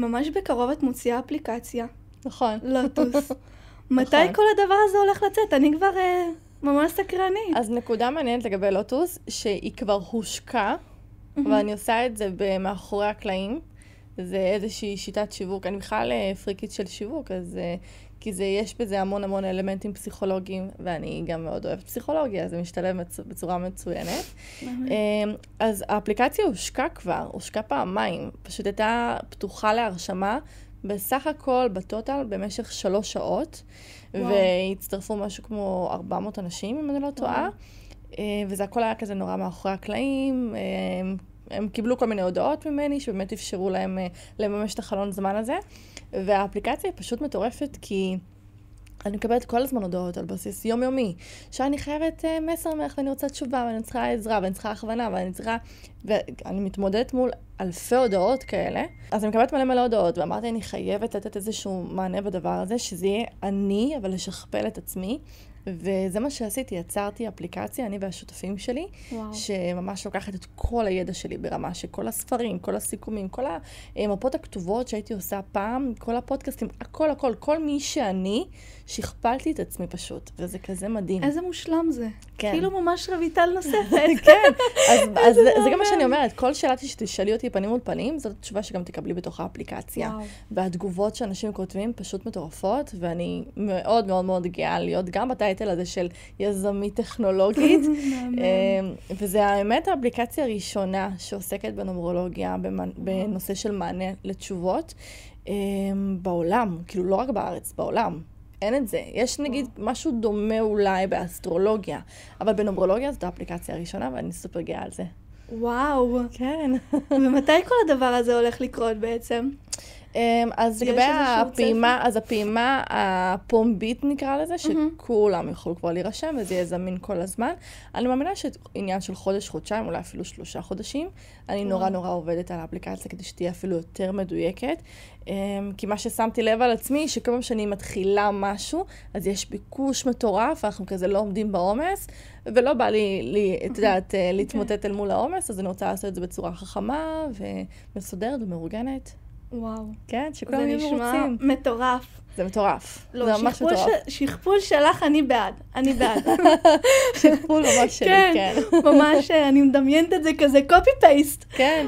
ממש בקרוב את מוציאה אפליקציה. נכון. לוטוס. מתי כל הדבר הזה הולך לצאת? אני כבר ממש סקרנית. אז נקודה מעניינת לגבי לוטוס, שהיא כבר הושקה, אבל אני עושה את זה מאחורי הקלעים. זה איזושהי שיטת שיווק. אני בכלל פריקית של שיווק, אז כי יש בזה המון המון אלמנטים פסיכולוגיים, ואני גם מאוד אוהבת פסיכולוגיה, אז זה משתלב בצורה מצוינת. אז האפליקציה הושקה פעמיים, פשוט הייתה פתוחה להרשמה, בסך הכל בטוטל במשך 3 שעות, והצטרפו משהו כמו 400 אנשים, אם אני לא טועה, וזה הכל היה כזה נורא מאחורי הקלעים, הם קיבלו כל מיני הודעות ממני, שבאמת אפשרו להם לממש את החלון זמן הזה, והאפליקציה היא פשוט מטורפת, כי אני מקבלת כל הזמן הודעות על בסיס יומיומי, שאני חייבת מסר ממך, ואני רוצה תשובה, ואני צריכה עזרה, ואני צריכה הכוונה, ואני מתמודדת מול אלפי הודעות כאלה. אז אני מקבלת מלא הודעות, ואמרתי, אני חייבת לתת איזשהו מענה בדבר הזה, שזה יהיה אני, אבל לשכפל את עצמי. וזה מה שעשיתי, יצרתי אפליקציה, אני והשותפים שלי, שממש לוקחת את כל הידע שלי ברמה שכל הספרים, כל הסיכומים, כל המפות הכתובות שהייתי עושה פעם, כל הפודקאסטים, הכל, כל מי שאני, שכפלתי את עצמי פשוט, וזה כזה מדהים. איזה מושלם זה. כן. כאילו ממש רויטל נוספת. כן, אז זה גם מה שאני אומרת, כל שאלה שתשאלי אותי פנים מול פנים, זאת התשובה שגם תקבלי בתוך האפליקציה. והתגובות שאנשים כותבים פשוט מטורפות, ואני מאוד מאוד מאוד גאה להיות גם בטייטל הזה של יזמית טכנולוגית. וזה האמת האפליקציה הראשונה שעוסקת בנומרולוגיה, בנושא של מענה לתשובות, בעולם, כאילו לא רק בארץ, בעולם. אין את זה. יש נגיד משהו דומה אולי באסטרולוגיה, אבל בנומרולוגיה זאת האפליקציה הראשונה, ואני סופר גאה על זה. וואו. כן. ומתי כל הדבר הזה הולך לקרות בעצם? אז לגבי הפעימה הפומבית נקרא לזה, שכולם יוכלו כבר להירשם, וזה יהיה זמין כל הזמן. אני מאמינה שעניין של חודש, חודשיים, אולי אפילו 3 חודשים. אני נורא עובדת על האפליקציה, כדי שתהיה אפילו יותר מדויקת. כי מה ששמתי לב על עצמי, שכל פעם שאני מתחילה משהו, אז יש ביקוש מטורף, אנחנו כזה לא עומדים בעומס, ולא בא לי, את יודעת, להתמוטט אל מול העומס, אז אני רוצה לעשות את זה בצורה חכמה, ומסודרת ומאורגנת. וואו. כן, שכולם יהיו מרוצים. זה נשמע מטורף. זה מטורף. לא, זה ממש מטורף. שכפול שלך, אני בעד. שכפול ממש שלי, כן. ממש, אני מדמיינת את זה כזה קופי-פייסט. כן.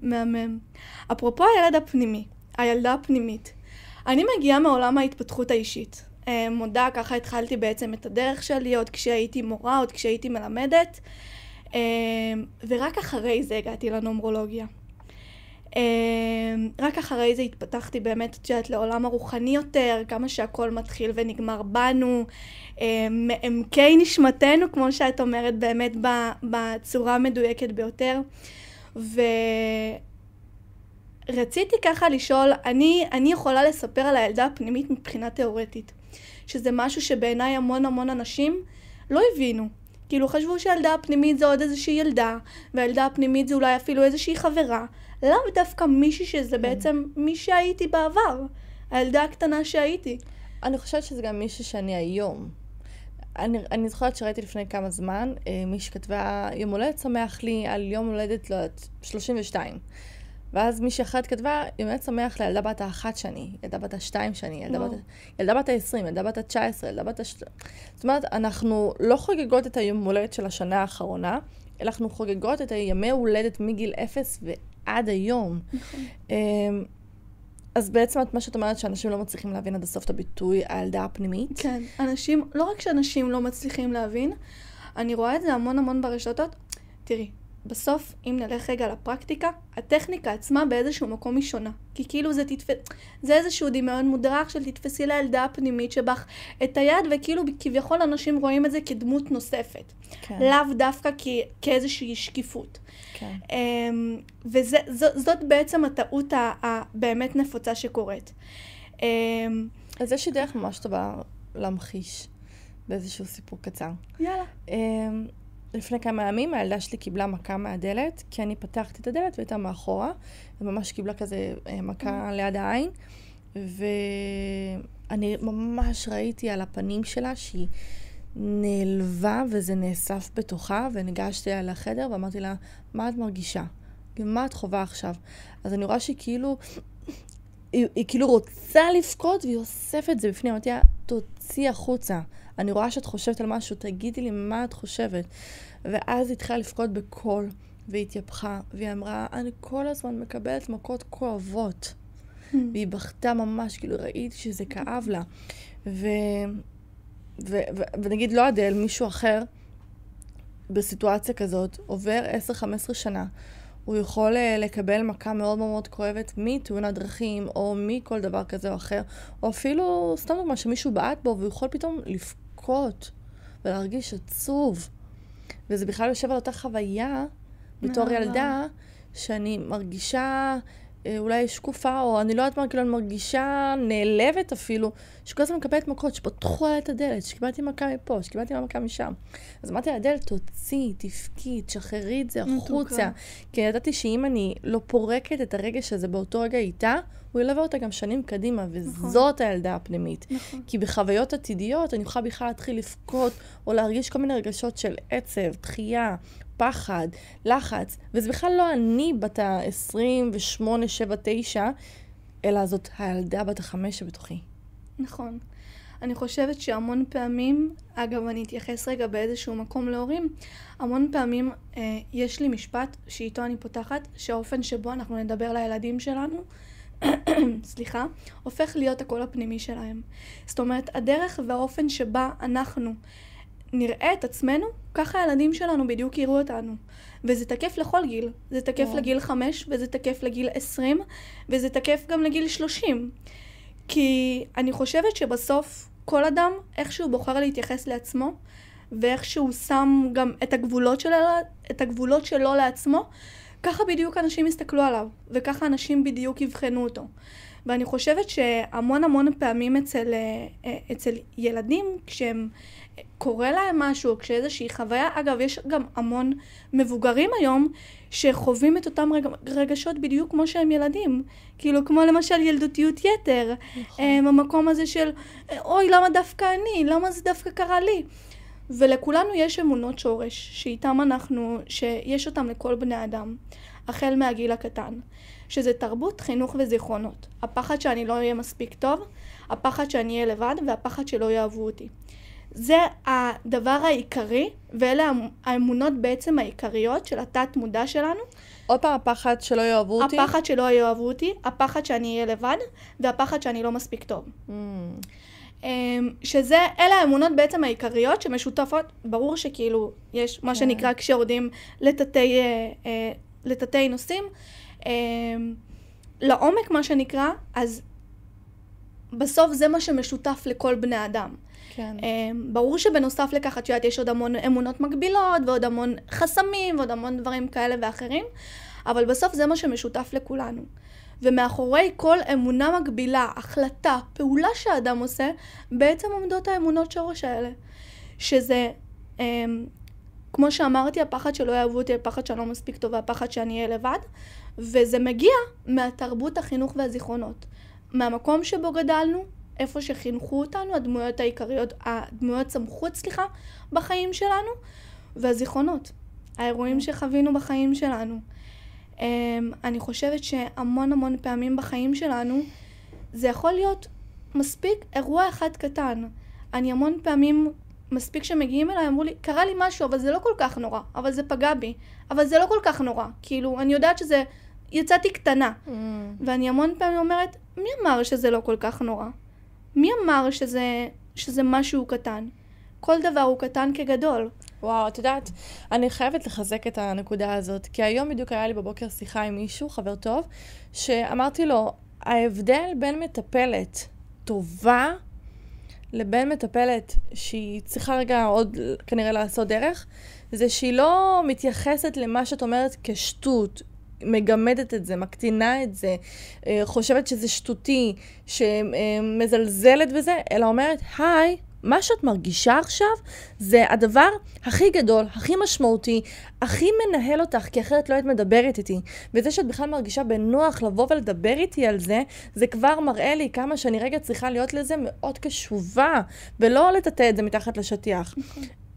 מהמם. אפרופו הילדה הפנימית. אני מגיעה מעולם ההתפתחות האישית. מודה, ככה התחלתי בעצם את הדרך שלי, עוד כשהייתי מורה, עוד כשהייתי מלמדת. ורק אחרי זה הגעתי לנומרולוגיה. רק אחרי זה התפתחתי באמת, תשעת, לעולם הרוחני יותר, כמה שהכל מתחיל ונגמר בנו, מעמקי נשמתנו, כמו שאת אומרת, באמת בצורה המדויקת ביותר. ורציתי ככה לשאול, אני יכולה לספר על הילדה הפנימית מבחינה תיאורטית, שזה משהו שבעיניי המון אנשים לא הבינו. כאילו חשבו שהילדה הפנימית זה עוד איזושהי ילדה, והילדה הפנימית זה אולי אפילו איזושהי חברה, לאו דווקא מישהי שזה בעצם מי שהייתי בעבר, הילדה הקטנה שהייתי. אני חושבת שזה גם מישהי שאני היום. אני זוכרת שראיתי לפני כמה זמן, מי שכתבה יום הולדת שמח לי על יום הולדת 32. ואז מישהי אחת כתבה, יום הולדת שמח לילדה בת ה1 שני, ילדה בת ה2 שני, ילדה בת ה20, ילדה בת ה19, ילדה בת ה... זאת אומרת, אנחנו לא חוגגות את היום הולדת של השנה האחרונה, אלא אנחנו חוגגות את הימי הולדת מגיל 0 ועד היום. אז בעצם מה שאת אומרת שאנשים לא מצליחים להבין עד הסוף את הביטוי הילדה הפנימית? כן, אנשים, לא רק שאנשים לא מצליחים להבין, אני רואה את זה המון ברשתות. תראי, בסוף, אם נלך רגע לפרקטיקה, הטכניקה עצמה באיזשהו מקום היא שונה. כי כאילו זה איזשהו דמיון מודרך של תתפסי לילדה הפנימית שבך את היד, וכאילו כביכול אנשים רואים את זה כדמות נוספת. כן. לאו דווקא כאיזושהי שקיפות. כן. וזאת בעצם הטעות הבאמת נפוצה שקורית. אז יש לי דרך ממש טובה להמחיש באיזשהו סיפור קצר. יאללה. לפני כמה ימים הילדה שלי קיבלה מכה מהדלת, כי אני פתחתי את הדלת והייתה מאחורה, וממש קיבלה כזה מכה ליד העין, ואני ממש ראיתי על הפנים שלה שהיא נעלבה וזה נאסף בתוכה, וניגשתי אליה לחדר ואמרתי לה, מה את מרגישה? מה את חובה עכשיו? אז אני רואה שהיא כאילו, היא כאילו רוצה לבכות, והיא אוספת את זה בפנים. אמרתי לה, תוציא החוצה. אני רואה שאת חושבת על משהו, תגידי לי מה את חושבת. ואז היא התחילה לבכות בקול, והיא התייפחה, והיא אמרה, אני כל הזמן מקבלת מכות כואבות. והיא בכתה ממש, כאילו ראיתי שזה כאב לה. ונגיד לא אדל, מישהו אחר, בסיטואציה כזאת, עובר 10-15 שנה, הוא יכול לקבל מכה מאוד מאוד כואבת מתאונת דרכים, או מכל דבר כזה או אחר, או אפילו, סתם דוגמה, שמישהו בעט בו, והוא יכול פתאום לבכות, ולהרגיש עצוב. וזה בכלל יושב על אותה חוויה, בתור ילדה, שאני מרגישה אולי שקופה, או אני לא יודעת מה, כאילו אני מרגישה נעלבת אפילו, שכל הזמן מקבלת מכות, שפתחו עליה את הדלת, שקיבלתי מכה מפה, שקיבלתי מכה משם. אז אמרתי לה, הדלת, תוציא, תפקי, תשחררי את זה החוצה. כי ידעתי שאם אני לא פורקת את הרגש הזה באותו רגע איתה, הוא ילווה אותה גם שנים קדימה, וזאת הילדה הפנימית. כי בחוויות עתידיות, אני יכולה בכלל להתחיל לבכות, או להרגיש כל מיני רגשות של עצב, דחייה, פחד, לחץ, וזה בכלל לא אני בת ה-28, 7, 9, אלא זאת הילדה בת ה-5 שבתוכי. נכון. אני חושבת שהמון פעמים, אגב, אני אתייחס רגע באיזשהו מקום להורים, המון פעמים יש לי משפט שאיתו אני פותחת, שהאופן שבו אנחנו נדבר לילדים שלנו, סליחה, הופך להיות הקול הפנימי שלהם. זאת אומרת, הדרך והאופן שבה אנחנו נראה את עצמנו, ככה הילדים שלנו בדיוק יראו אותנו. וזה תקף לכל גיל. זה תקף לגיל 5, וזה תקף לגיל 20, וזה תקף גם לגיל 30. כי אני חושבת שבסוף כל אדם, איכשהו בוחר להתייחס לעצמו, ואיכשהו שם גם את הגבולות שלו לעצמו, ככה בדיוק אנשים יסתכלו עליו, וככה אנשים בדיוק יבחנו אותו. ואני חושבת שהמון פעמים אצל ילדים, כשהם קורה להם משהו, כשאיזושהי חוויה, אגב, יש גם המון מבוגרים היום שחווים את אותם רגשות בדיוק כמו שהם ילדים. כאילו, כמו למשל ילדותיות יתר. נכון. המקום הזה של, אוי, למה דווקא אני? למה זה דווקא קרה לי? ולכולנו יש אמונות שורש, שיש אותם לכל בני אדם, החל מהגיל הקטן. שזה תרבות, חינוך וזיכרונות. הפחד שאני לא אהיה מספיק טוב, הפחד שאני אהיה לבד, והפחד שלא יאהבו אותי. זה הדבר העיקרי, ואלה האמונות בעצם העיקריות של התת מודע שלנו. עוד פעם, הפחד שלא יאהבו אותי? הפחד שלא יאהבו אותי, הפחד שאני אהיה לבד, והפחד שאני לא מספיק טוב. אלה האמונות בעצם העיקריות שמשותפות, ברור שכאילו יש מה שנקרא כשיורדים לתתי נושאים, לעומק מה שנקרא, אז בסוף זה מה שמשותף לכל בני אדם. כן. ברור שבנוסף לכך, את יודעת, יש עוד המון אמונות מגבילות, ועוד המון חסמים, ועוד המון דברים כאלה ואחרים, אבל בסוף זה מה שמשותף לכולנו. ומאחורי כל אמונה מגבילה, החלטה, פעולה שהאדם עושה, בעצם עומדות האמונות שורש האלה. שזה, כמו שאמרתי, הפחד שלא יאהבו אותי, הפחד שאני לא מספיק טוב, והפחד שאני אהיה לבד, וזה מגיע מהתרבות, החינוך והזיכרונות. מהמקום שבו גדלנו, איפה שחינכו אותנו, הדמויות העיקריות, הדמויות סמכות, בחיים שלנו, והזיכרונות, האירועים שחווינו בחיים שלנו. אני חושבת שהמון פעמים בחיים שלנו, זה יכול להיות מספיק אירוע אחד קטן. אני המון פעמים, מספיק שמגיעים אליי, אמרו לי, קרה לי משהו, אבל זה לא כל כך נורא, אבל זה פגע בי, אבל זה לא כל כך נורא. כאילו, אני יודעת שזה, יצאתי קטנה. ואני המון פעמים אומרת, מי אמר שזה לא כל כך נורא? מי אמר שזה משהו קטן? כל דבר הוא קטן כגדול. וואו, את יודעת, אני חייבת לחזק את הנקודה הזאת, כי היום בדיוק היה לי בבוקר שיחה עם מישהו, חבר טוב, שאמרתי לו, ההבדל בין מטפלת טובה לבין מטפלת שהיא צריכה רגע עוד כנראה לעשות דרך, זה שהיא לא מתייחסת למה שאת אומרת כשטות, מגמדת את זה, מקטינה את זה, חושבת שזה שטותי, שמזלזלת בזה, אלא אומרת, היי, מה שאת מרגישה עכשיו זה הדבר הכי גדול, הכי משמעותי, הכי מנהל אותך, כי אחרת לא היית מדברת איתי. וזה שאת בכלל מרגישה בנוח לבוא ולדבר איתי על זה, זה כבר מראה לי כמה שאני רגע צריכה להיות לזה מאוד קשובה, ולא לטאטא את זה מתחת לשטיח.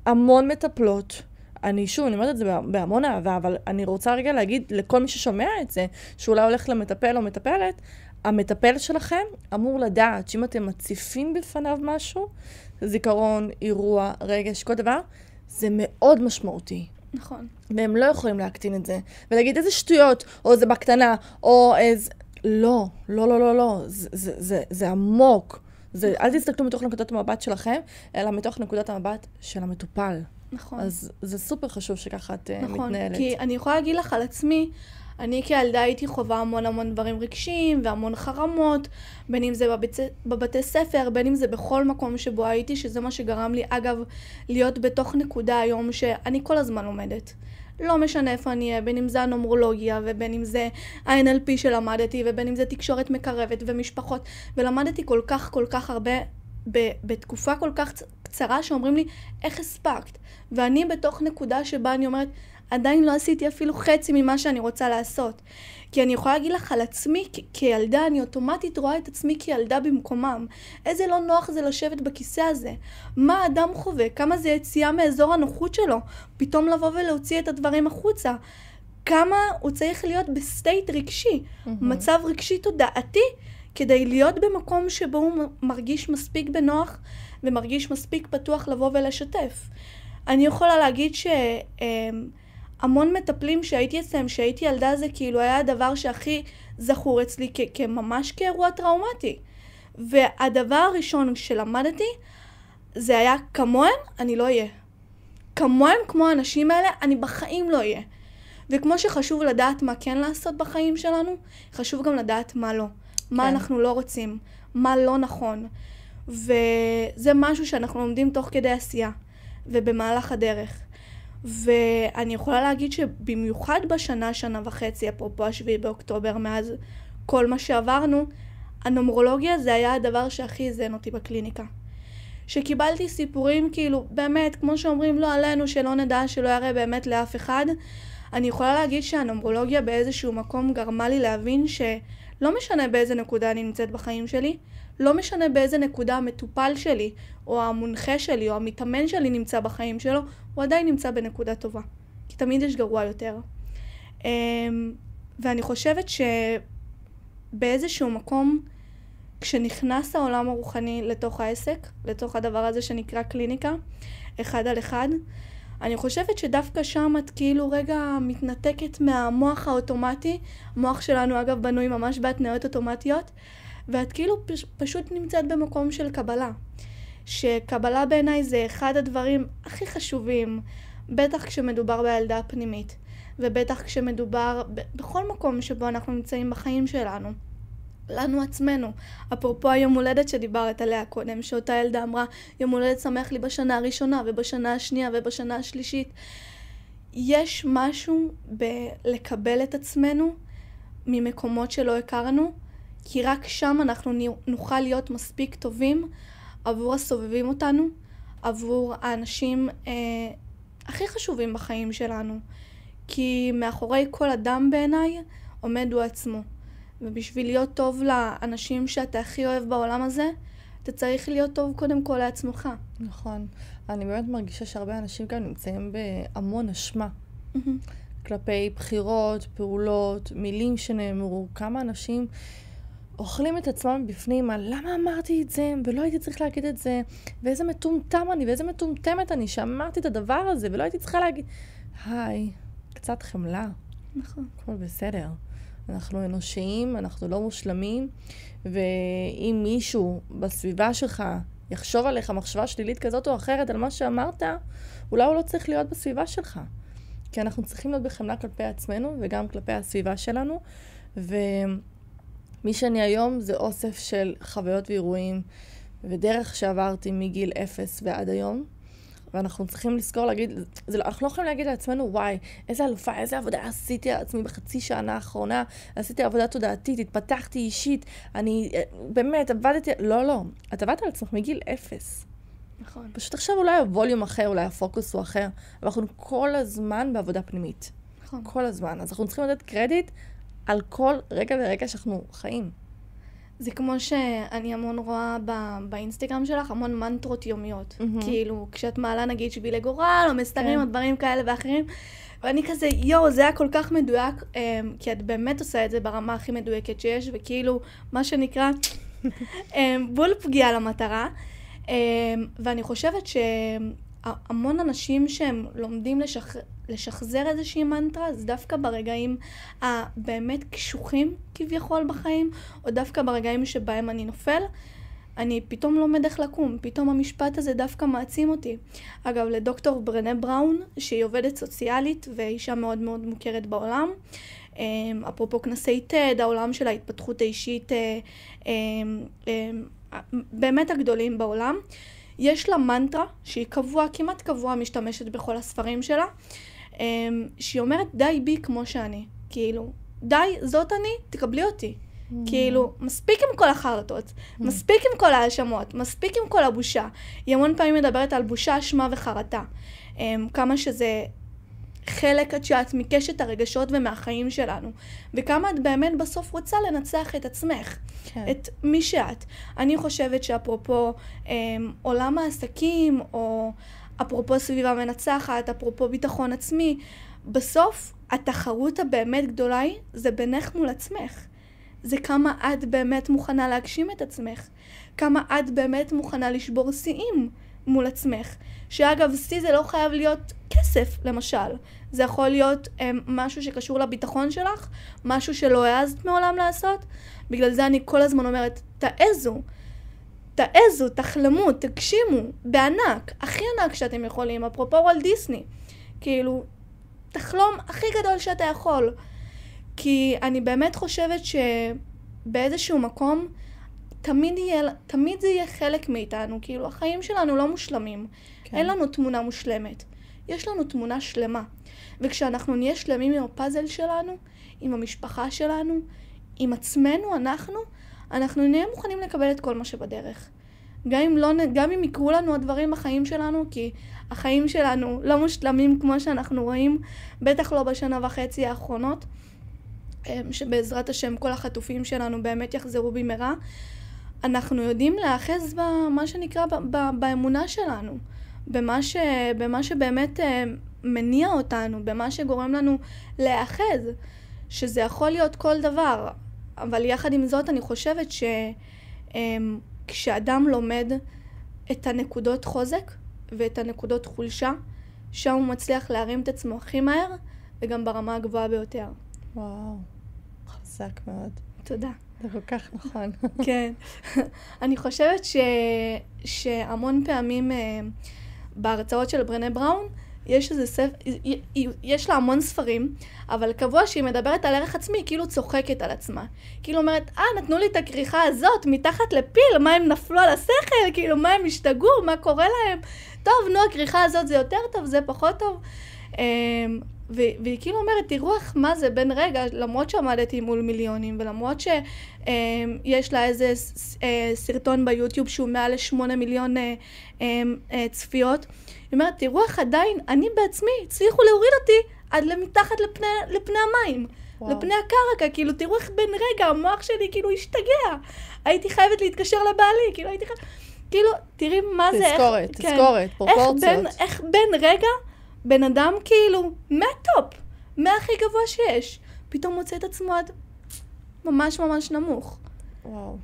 המון מטפלות, אני אומרת את זה בהמון אהבה, אבל אני רוצה רגע להגיד לכל מי ששומע את זה, שאולי הולך למטפל או מטפלת, המטפל שלכם אמור לדעת שאם אתם מציפים בפניו משהו, זיכרון, אירוע, רגש, כל דבר, זה מאוד משמעותי. נכון. והם לא יכולים להקטין את זה. ולהגיד איזה שטויות, או זה בקטנה, או איזה... לא, לא, לא, לא, לא. זה עמוק. אל תסתכלו מתוך נקודת המבט שלכם, אלא מתוך נקודת המבט של המטופל. נכון. אז זה סופר חשוב שככה את מתנהלת. נכון, כי אני יכולה להגיד לך על עצמי, אני כילדה הייתי חווה המון דברים רגשיים והמון חרמות, בין אם זה בבתי ספר, בין אם זה בכל מקום שבו הייתי, שזה מה שגרם לי, אגב, להיות בתוך נקודה היום שאני כל הזמן לומדת. לא משנה איפה אני אהיה, בין אם זה הנומרולוגיה, ובין אם זה ה-NLP שלמדתי, ובין אם זה תקשורת מקרבת ומשפחות, ולמדתי כל כך הרבה בתקופה כל כך קצרה שאומרים לי, איך הספקת? ואני בתוך נקודה שבה אני אומרת, עדיין לא עשיתי אפילו חצי ממה שאני רוצה לעשות. כי אני יכולה להגיד לך על עצמי, כילדה, אני אוטומטית רואה את עצמי כילדה במקומם. איזה לא נוח זה לשבת בכיסא הזה. מה האדם חווה? כמה זה יציאה מאזור הנוחות שלו? פתאום לבוא ולהוציא את הדברים החוצה. כמה הוא צריך להיות בסטייט רגשי, מצב רגשי תודעתי, כדי להיות במקום שבו הוא מרגיש מספיק בנוח, ומרגיש מספיק פתוח לבוא ולשתף. אני יכולה להגיד המון מטפלים שהייתי אצלם, שהייתי ילדה, זה כאילו היה הדבר שהכי זכור אצלי ממש כאירוע טראומטי. והדבר הראשון שלמדתי, זה היה כמוהם, אני לא אהיה. כמוהם, כמו האנשים האלה, אני בחיים לא אהיה. וכמו שחשוב לדעת מה כן לעשות בחיים שלנו, חשוב גם לדעת מה לא. מה אנחנו לא רוצים, מה לא נכון. וזה משהו שאנחנו לומדים תוך כדי עשייה, ובמהלך הדרך. ואני יכולה להגיד שבמיוחד שנה וחצי, אפרופו 7 באוקטובר, מאז כל מה שעברנו, הנומרולוגיה זה היה הדבר שהכי הזן אותי בקליניקה. שקיבלתי סיפורים כאילו, באמת, כמו שאומרים, לא עלינו, שלא נדע, שלא יראה באמת לאף אחד. אני יכולה להגיד שהנומרולוגיה באיזשהו מקום גרמה לי להבין שלא משנה באיזה נקודה אני נמצאת בחיים שלי, לא משנה באיזה נקודה המטופל שלי, או המונחה שלי, או המתאמן שלי נמצא בחיים שלו, הוא עדיין נמצא בנקודה טובה. כי תמיד יש גרוע יותר. ואני חושבת שבאיזשהו מקום, כשנכנס העולם הרוחני לתוך העסק, לתוך הדבר הזה שנקרא קליניקה, 1 על 1, אני חושבת שדווקא שם את כאילו רגע מתנתקת מהמוח האוטומטי, המוח שלנו אגב בנוי ממש בהתניות אוטומטיות, ואת כאילו פשוט נמצאת במקום של קבלה. שקבלה בעיניי זה אחד הדברים הכי חשובים, בטח כשמדובר בילדה פנימית, ובטח כשמדובר בכל מקום שבו אנחנו נמצאים בחיים שלנו. לנו עצמנו. אפרופו היום הולדת שדיברת עליה קודם, שאותה ילדה אמרה, יום הולדת שמח לי בשנה הראשונה, ובשנה השנייה, ובשנה השלישית. יש משהו בלקבל את עצמנו ממקומות שלא הכרנו, כי רק שם אנחנו נוכל להיות מספיק טובים עבור הסובבים אותנו, עבור האנשים הכי חשובים בחיים שלנו. כי מאחורי כל אדם בעיניי עומד הוא עצמו. ובשביל להיות טוב לאנשים שאתה הכי אוהב בעולם הזה, אתה צריך להיות טוב קודם כל לעצמך. נכון. אני באמת מרגישה שהרבה אנשים כאן נמצאים בהמון אשמה. כלפי בחירות, פעולות, מילים שנאמרו. כמה אנשים אוכלים את עצמם בפנים על למה אמרתי את זה, ולא הייתי צריך להגיד את זה, ואיזה מטומטם אני, ואיזה מטומטמת אני, שאמרתי את הדבר הזה, ולא הייתי צריכה להגיד, היי, קצת חמלה. נכון. הכל בסדר. אנחנו אנושיים, אנחנו לא מושלמים, ואם מישהו בסביבה שלך יחשוב עליך מחשבה שלילית כזאת או אחרת על מה שאמרת, אולי הוא לא צריך להיות בסביבה שלך. כי אנחנו צריכים להיות בחמלה כלפי עצמנו וגם כלפי הסביבה שלנו, ומי שאני היום זה אוסף של חוויות ואירועים, ודרך שעברתי מגיל 0 ועד היום, ואנחנו צריכים לזכור להגיד, אנחנו לא יכולים להגיד לעצמנו, וואי, איזה אלופה, איזה עבודה עשיתי על עצמי בחצי שנה האחרונה, עשיתי עבודה תודעתית, התפתחתי אישית, אני באמת עבדתי, לא, את עבדת על עצמך מגיל 0. נכון. פשוט עכשיו אולי הווליום אחר, אולי הפוקוס הוא אחר, אבל אנחנו כל הזמן בעבודה פנימית. נכון. כל הזמן. אז אנחנו צריכים לתת קרדיט על כל רגע ורגע שאנחנו חיים. זה כמו שאני המון רואה באינסטגרם שלך, המון מנטרות יומיות. כאילו, כשאת מעלה נגיד שבילי גורל, או מסתרים, או דברים כאלה ואחרים, ואני כזה, יו, זה היה כל כך מדויק, כי את באמת עושה את זה ברמה הכי מדויקת שיש, וכאילו, מה שנקרא, בול פגיעה למטרה. ואני חושבת שהמון אנשים שהם לומדים לשחזר איזושהי מנטרה, זה דווקא ברגעים הבאמת קשוחים כביכול בחיים, או דווקא ברגעים שבהם אני נופל, אני פתאום לומד איך לקום, פתאום המשפט הזה דווקא מעצים אותי. אגב, לדוקטור ברנה בראון, שהיא עובדת סוציאלית ואישה מאוד מאוד מוכרת בעולם, אפרופו כנסי TED, העולם של ההתפתחות האישית, באמת הגדולים בעולם, יש לה מנטרה שהיא קבועה, כמעט קבועה, משתמשת בכל הספרים שלה, שהיא אומרת, די בי כמו שאני. כאילו, די, זאת אני, תקבלי אותי. כאילו, מספיק עם כל החרטות, מספיק עם כל האשמות, מספיק עם כל הבושה. היא המון פעמים מדברת על בושה, אשמה וחרטה. כמה שזה חלק עד שאת מקשת הרגשות ומהחיים שלנו. וכמה את באמת בסוף רוצה לנצח את עצמך, את מי שאת. אני חושבת שאפרופו עולם העסקים, או אפרופו סביבה מנצחת, אפרופו ביטחון עצמי, בסוף התחרות הבאמת גדולה היא, זה בינך מול עצמך. זה כמה את באמת מוכנה להגשים את עצמך. כמה את באמת מוכנה לשבור שיאים מול עצמך. שאגב, שיא זה לא חייב להיות כסף, למשל. זה יכול להיות משהו שקשור לביטחון שלך, משהו שלא העזת מעולם לעשות. בגלל זה אני כל הזמן אומרת, תעזו, תחלמו, תגשימו, בענק, הכי ענק שאתם יכולים, אפרופו וולט דיסני. כאילו, תחלום הכי גדול שאתה יכול. כי אני באמת חושבת שבאיזשהו מקום, תמיד זה יהיה חלק מאיתנו. כאילו, החיים שלנו לא מושלמים. כן. אין לנו תמונה מושלמת. יש לנו תמונה שלמה. וכשאנחנו נהיה שלמים עם הפאזל שלנו, עם המשפחה שלנו, עם עצמנו, אנחנו נהיה מוכנים לקבל את כל מה שבדרך. גם אם יקרו לנו הדברים בחיים שלנו, כי החיים שלנו לא מושלמים כמו שאנחנו רואים, בטח לא בשנה וחצי האחרונות, שבעזרת השם כל החטופים שלנו באמת יחזרו במהרה, אנחנו יודעים להאחז במה שנקרא באמונה שלנו, במה שבאמת מניע אותנו, במה שגורם לנו להאחז, שזה יכול להיות כל דבר. אבל יחד עם זאת אני חושבת כשאדם לומד את הנקודות חוזק ואת הנקודות חולשה, שם הוא מצליח להרים את עצמו הכי מהר וגם ברמה הגבוהה ביותר. וואו, חזק מאוד. תודה. זה כל כך נכון. כן. אני חושבת שהמון פעמים בהרצאות של ברנה בראון, יש לה המון ספרים, אבל קבוע שהיא מדברת על ערך עצמי, כאילו צוחקת על עצמה. כאילו אומרת, נתנו לי את הכריכה הזאת מתחת לפיל, מה הם נפלו על השכל, כאילו מה הם השתגעו, מה קורה להם. טוב, נו, הכריכה הזאת זה יותר טוב, זה פחות טוב. והיא כאילו אומרת, תראו מה זה בין רגע, למרות שעמדתי מול מיליונים, ולמרות שיש לה איזה סרטון ביוטיוב שהוא מעל ל8 מיליון צפיות, היא אומרת, תראו איך עדיין, אני בעצמי, הצליחו להוריד אותי עד למתחת לפני המים, לפני הקרקע, כאילו תראו איך בין רגע, המוח שלי כאילו השתגע, הייתי חייבת להתקשר לבעלי, כאילו הייתי חייבת, כאילו, תראי מה זה, תזכורת, פרופורציות. איך בין רגע, בן אדם כאילו, מהטופ, מהכי גבוה שיש, פתאום מוצא את עצמו עד ממש ממש נמוך. וואו.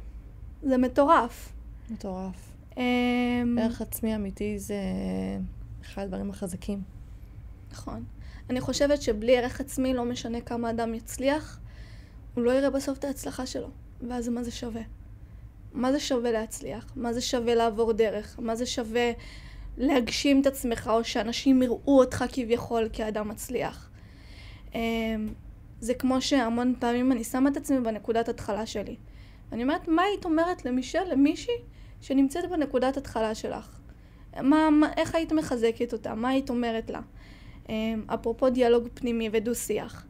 זה מטורף. מטורף. ערך עצמי אמיתי זה אחד הדברים החזקים. נכון. אני חושבת שבלי ערך עצמי לא משנה כמה אדם יצליח, הוא לא יראה בסוף את ההצלחה שלו. ואז מה זה שווה? מה זה שווה להצליח? מה זה שווה לעבור דרך? מה זה שווה להגשים את עצמך, או שאנשים יראו אותך כביכול כאדם מצליח? זה כמו שהמון פעמים אני שמה את עצמי בנקודת התחלה שלי. אני אומרת, מה היית אומרת למישהי שנמצאת בנקודת התחלה שלך? איך היית מחזקת אותה? מה היית אומרת לה? אפרופו דיאלוג פנימי ודו שיח.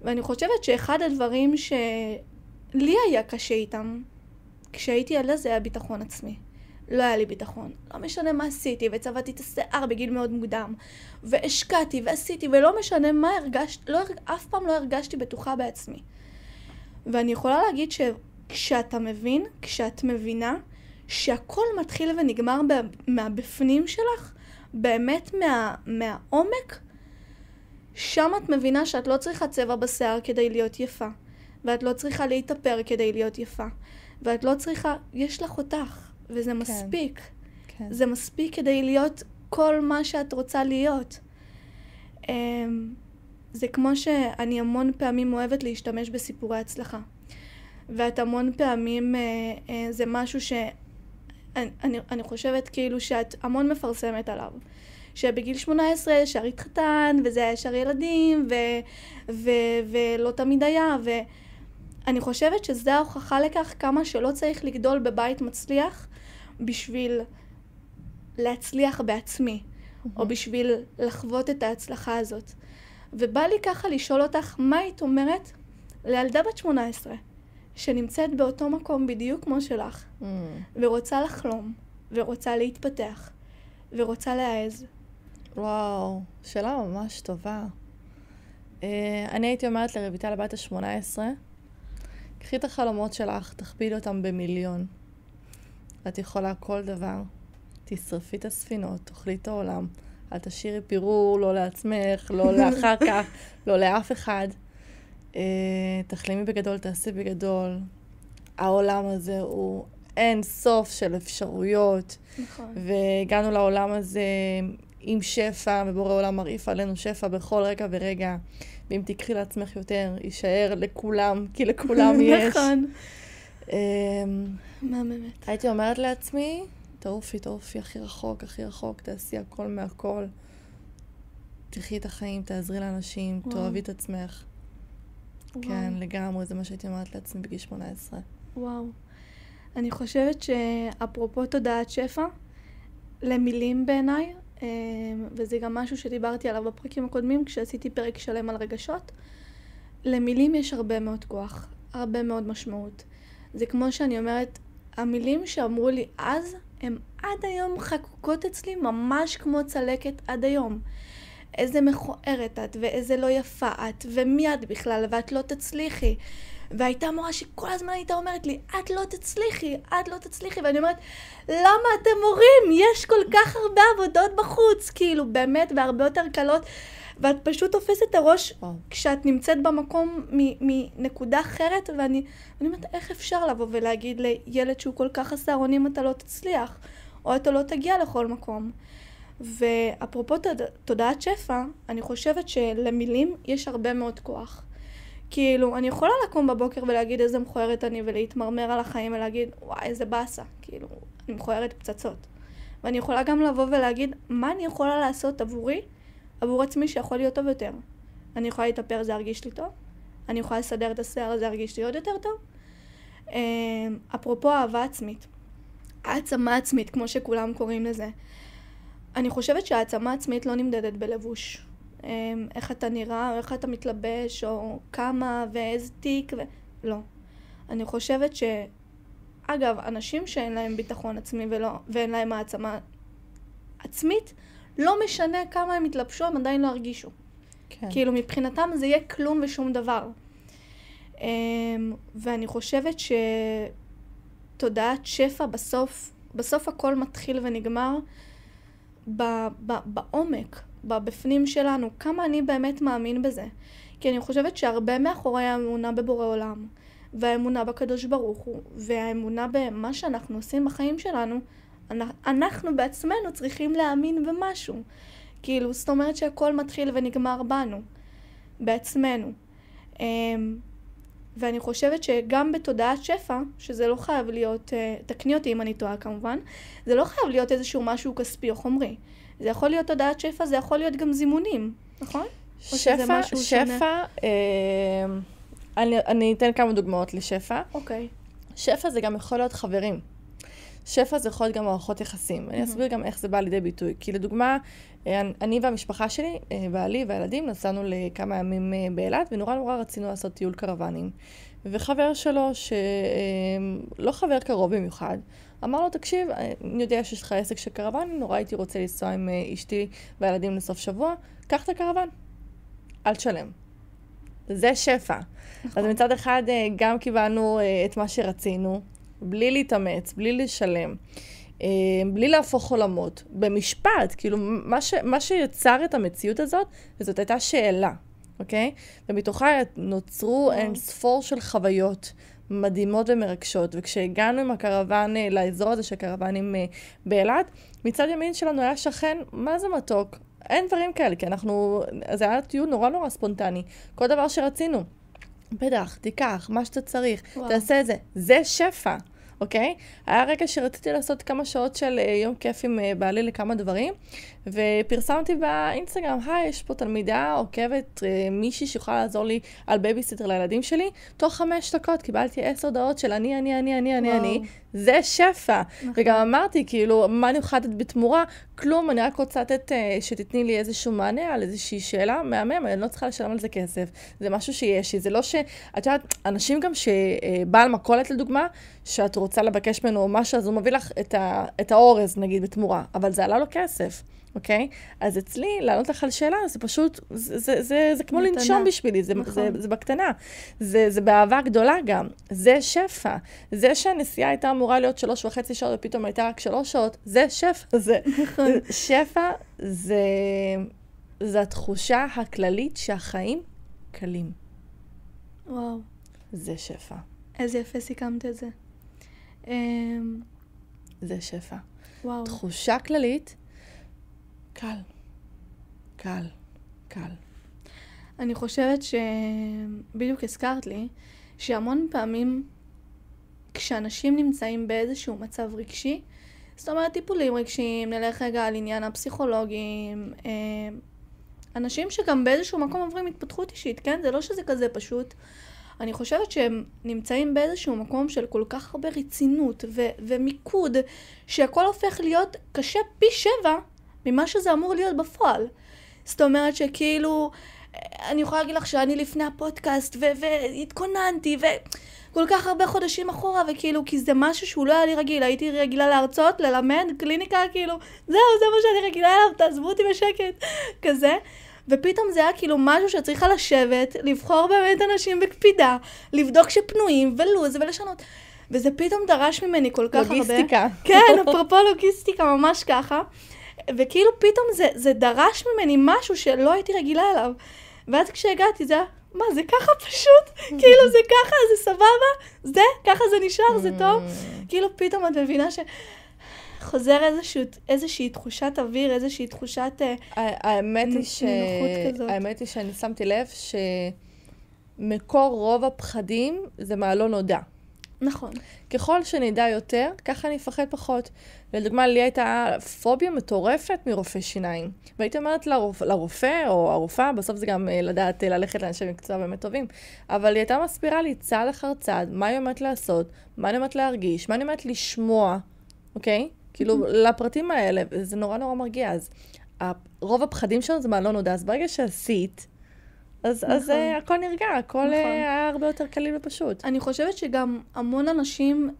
ואני חושבת שאחד הדברים שלי היה קשה איתם, כשהייתי ילדה, זה היה ביטחון עצמי. לא היה לי ביטחון. לא משנה מה עשיתי, וצבעתי את השיער בגיל מאוד מוקדם, והשקעתי ועשיתי, ולא משנה מה הרגשתי, אף פעם לא הרגשתי בטוחה בעצמי. ואני יכולה להגיד כשאת מבינה שהכל מתחיל ונגמר מהבפנים שלך, באמת מהעומק, שם את מבינה שאת לא צריכה צבע בשיער כדי להיות יפה, ואת לא צריכה להתאפר כדי להיות יפה, ואת לא צריכה, יש לך אותך, וזה מספיק. כן. זה מספיק כדי להיות כל מה שאת רוצה להיות. זה כמו שאני המון פעמים אוהבת להשתמש בסיפורי הצלחה. ואת המון פעמים זה משהו שאני חושבת כאילו שאת המון מפרסמת עליו. שבגיל 18 ישר התחתן, וזה היה ישר ילדים, ולא תמיד היה, ואני חושבת שזה ההוכחה לכך כמה שלא צריך לגדול בבית מצליח בשביל להצליח בעצמי, או בשביל לחוות את ההצלחה הזאת. ובא לי ככה לשאול אותך, מה היית אומרת לילדה בת 18, שנמצאת באותו מקום בדיוק כמו שלך, ורוצה לחלום, ורוצה להתפתח, ורוצה להעז? וואו, שאלה ממש טובה. אני הייתי אומרת לרויטל הבת ה-18, קחי את החלומות שלך, תכפילי אותם במיליון. את יכולה כל דבר. תשרפי את הספינות, תאכלי את העולם. אל תשאירי פירור, לא לעצמך, לא לאחר כך, לא לאף אחד. תחלימי בגדול, תעשי בגדול. העולם הזה הוא אין סוף של אפשרויות. נכון. והגענו לעולם הזה עם שפע, ובורא עולם מרעיף עלינו שפע בכל רגע ורגע. ואם תקחי לעצמך יותר, יישאר לכולם, כי לכולם יש. נכון. מה באמת? הייתי אומרת לעצמי, תעופי הכי רחוק, תעשי הכל מהכל. תחי את החיים, תעזרי לאנשים, תאהבי את עצמך. כן, לגמרי, זה מה שהייתי אומרת לעצמי בגיל 18. וואו. אני חושבת שאפרופו תודעת שפע, למילים בעיניי, וזה גם משהו שדיברתי עליו בפרקים הקודמים, כשעשיתי פרק שלם על רגשות, למילים יש הרבה מאוד כוח, הרבה מאוד משמעות. זה כמו שאני אומרת, המילים שאמרו לי אז, הם עד היום חקוקות אצלי ממש כמו צלקת עד היום. איזה מכוערת את, ואיזה לא יפה את, ומי את בכלל, ואת לא תצליחי. והייתה מורה שכל הזמן הייתה אומרת לי, את לא תצליחי, ואני אומרת, למה אתם מורים? יש כל כך הרבה עבודות בחוץ, כאילו באמת, והרבה יותר קלות, ואת פשוט תופסת את הראש כשאת נמצאת במקום מנקודה אחרת, ואני אומרת, איך אפשר לבוא ולהגיד לילד שהוא כל כך חסר אונים, אתה לא תצליח, או אתה לא תגיע לכל מקום. ואפרופו תודעת שפע, אני חושבת שלמילים יש הרבה מאוד כוח. כאילו, אני יכולה לקום בבוקר ולהגיד איזה מכוערת אני, ולהתמרמר על החיים ולהגיד, וואי, איזה באסה, כאילו, אני מכוערת פצצות. ואני יכולה גם לבוא ולהגיד, מה אני יכולה לעשות עבור עצמי שיכול להיות טוב יותר. אני יכולה להתאפר, זה ירגיש לי טוב. אני יכולה לסדר את השיער, זה ירגיש לי עוד יותר טוב. אפרופו אהבה עצמית, העצמה עצמית, כמו שכולם קוראים לזה. אני חושבת שהעצמה עצמית לא נמדדת בלבוש. איך אתה נראה, או איך אתה מתלבש, או כמה, ואיזה תיק, לא. אני חושבת אגב, אנשים שאין להם ביטחון עצמי ואין להם העצמה עצמית, לא משנה כמה הם יתלבשו, הם עדיין לא הרגישו. כן. כאילו, מבחינתם זה יהיה כלום ושום דבר. ואני חושבת שתודעת שפע בסוף הכל מתחיל ונגמר בעומק, בבפנים שלנו, כמה אני באמת מאמין בזה. כי אני חושבת שהרבה מאחורי האמונה בבורא עולם, והאמונה בקדוש ברוך הוא, והאמונה במה שאנחנו עושים בחיים שלנו, אנחנו בעצמנו צריכים להאמין במשהו. כאילו, זאת אומרת שהכל מתחיל ונגמר בנו, בעצמנו. ואני חושבת שגם בתודעת שפע, שזה לא חייב להיות, תקני אותי אם אני טועה כמובן, זה לא חייב להיות איזשהו משהו כספי או חומרי. זה יכול להיות תודעת שפע, זה יכול להיות גם זימונים, נכון? שפע, אני אתן כמה דוגמאות לשפע. אוקיי. שפע זה גם יכול להיות חברים. שפע זה יכול להיות גם מערכות יחסים. אני אסביר גם איך זה בא לידי ביטוי. כי לדוגמה, אני והמשפחה שלי, בעלי והילדים, נסענו לכמה ימים באילת, ונורא רצינו לעשות טיול קרוונים. וחבר שלו, שלא חבר קרוב במיוחד, אמר לו, תקשיב, אני יודע שיש לך עסק של קרוון, נורא הייתי רוצה לנסוע עם אשתי והילדים לסוף שבוע, קח את הקרוון, אל תשלם. זה שפע. אז מצד אחד גם קיבלנו את מה שרצינו, בלי להתאמץ, בלי לשלם, בלי להפוך עולמות, במשפט, כאילו מה שיצר את המציאות הזאת, זאת הייתה שאלה, אוקיי? ומתוכה נוצרו אין ספור של חוויות מדהימות ומרגשות, וכשהגענו עם הקרוון לאזור הזה של הקרוונים באילת, מצד ימין שלנו היה שכן, מה זה מתוק? אין דברים כאלה, כי זה היה טיול נורא ספונטני. כל דבר שרצינו, בטח, תיקח, מה שאתה צריך, תעשה את זה. זה שפע, אוקיי? היה רגע שרציתי לעשות כמה שעות של יום כיף עם בעלי לכמה דברים, ופרסמתי באינסטגרם, יש פה תלמידה עוקבת, מישהי שיכולה לעזור לי על בייביסיטר לילדים שלי, תוך 5 דקות קיבלתי 10 הודעות של אני, זה שפע. וגם אמרתי, כאילו, מה אני אוכלת בתמורה? כלום, אני רק רוצה שתתני לי איזשהו מענה על איזושהי שאלה מהמם, אני לא צריכה לשלם על זה כסף. זה משהו שיש לי, זה לא את יודעת, אנשים גם שבעל מכולת לדוגמה, שאת רוצה לבקש ממנו משהו, אז הוא מביא לך את האורז, נגיד, בתמורה, אבל זה עלה לו כסף. אוקיי? אז אצלי, לענות לך על שאלה, זה פשוט, זה כמו לנשום בשבילי, זה בקטנה. זה באהבה גדולה גם. זה שפע. זה שהנסיעה הייתה אמורה להיות 3.5 שעות, ופתאום הייתה רק 3 שעות, זה שפע. שפע זה התחושה הכללית שהחיים קלים. וואו. זה שפע. איזה יפה סיכמת את זה. זה שפע. וואו. תחושה כללית, קל. אני חושבת בדיוק הזכרת לי, שהמון פעמים כשאנשים נמצאים באיזשהו מצב רגשי, זאת אומרת טיפולים רגשיים, נלך רגע על עניין הפסיכולוגיים, אנשים שגם באיזשהו מקום עוברים התפתחות אישית, כן? זה לא שזה כזה פשוט. אני חושבת שהם נמצאים באיזשהו מקום של כל כך הרבה רצינות ומיקוד, שהכל הופך להיות קשה פי 7 ממה שזה אמור להיות בפועל. זאת אומרת שכאילו, אני יכולה להגיד לך שאני לפני הפודקאסט והתכוננתי וכל כך הרבה חודשים אחורה, וכאילו, כי זה משהו שהוא לא היה לי רגיל. הייתי רגילה להרצות, ללמד, קליניקה, כאילו, זה מה שאני רגילה אליו, תעזבו אותי בשקט, כזה. ופתאום זה היה כאילו משהו שצריכה לשבת, לבחור באמת אנשים בקפידה, לבדוק שפנויים ולוז ולשנות. וזה פתאום דרש ממני כל כך הרבה. לוגיסטיקה. כן, אפרופו לוגיסטיקה, ממש ככה. וכאילו פתאום זה דרש ממני משהו שלא הייתי רגילה אליו. ואז כשהגעתי זה היה, מה, זה ככה פשוט? כאילו זה ככה, זה סבבה? ככה זה נשאר, זה טוב? כאילו פתאום את מבינה חוזר איזושהי תחושת אוויר, איזושהי תחושת נוחות כזאת. האמת היא שאני שמתי לב שמקור רוב הפחדים זה מה לא נודע. נכון. ככל שנדע יותר, ככה אני אפחד פחות. לדוגמה, לי הייתה פוביה מטורפת מרופא שיניים. והייתי אומרת לרופא או הרופאה, בסוף זה גם לדעת ללכת לאנשי מקצוע באמת טובים, אבל היא הייתה מסבירה לי צעד אחר צעד, מה היא אומרת לעשות, מה אני אומרת להרגיש, מה אני אומרת לשמוע, אוקיי? כאילו, לפרטים האלה, זה נורא מרגיע. אז רוב הפחדים שלנו זה מה לא נודע. אז ברגע שעשית, אז הכל נרגע, הכל היה הרבה יותר קליל ופשוט. אני חושבת שגם המון אנשים...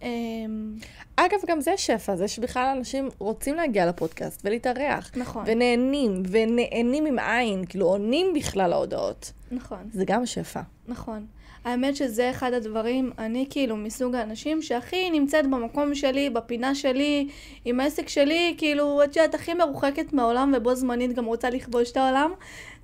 אגב, גם זה שפע, זה שבכלל אנשים רוצים להגיע לפודקאסט ולהתארח. נכון. ונהנים עם עין, כאילו עונים בכלל ההודעות. נכון. זה גם שפע. נכון. האמת שזה אחד הדברים, אני כאילו מסוג האנשים שהכי נמצאת במקום שלי, בפינה שלי, עם העסק שלי, כאילו, את יודעת, הכי מרוחקת מהעולם ובו זמנית גם רוצה לכבוש את העולם.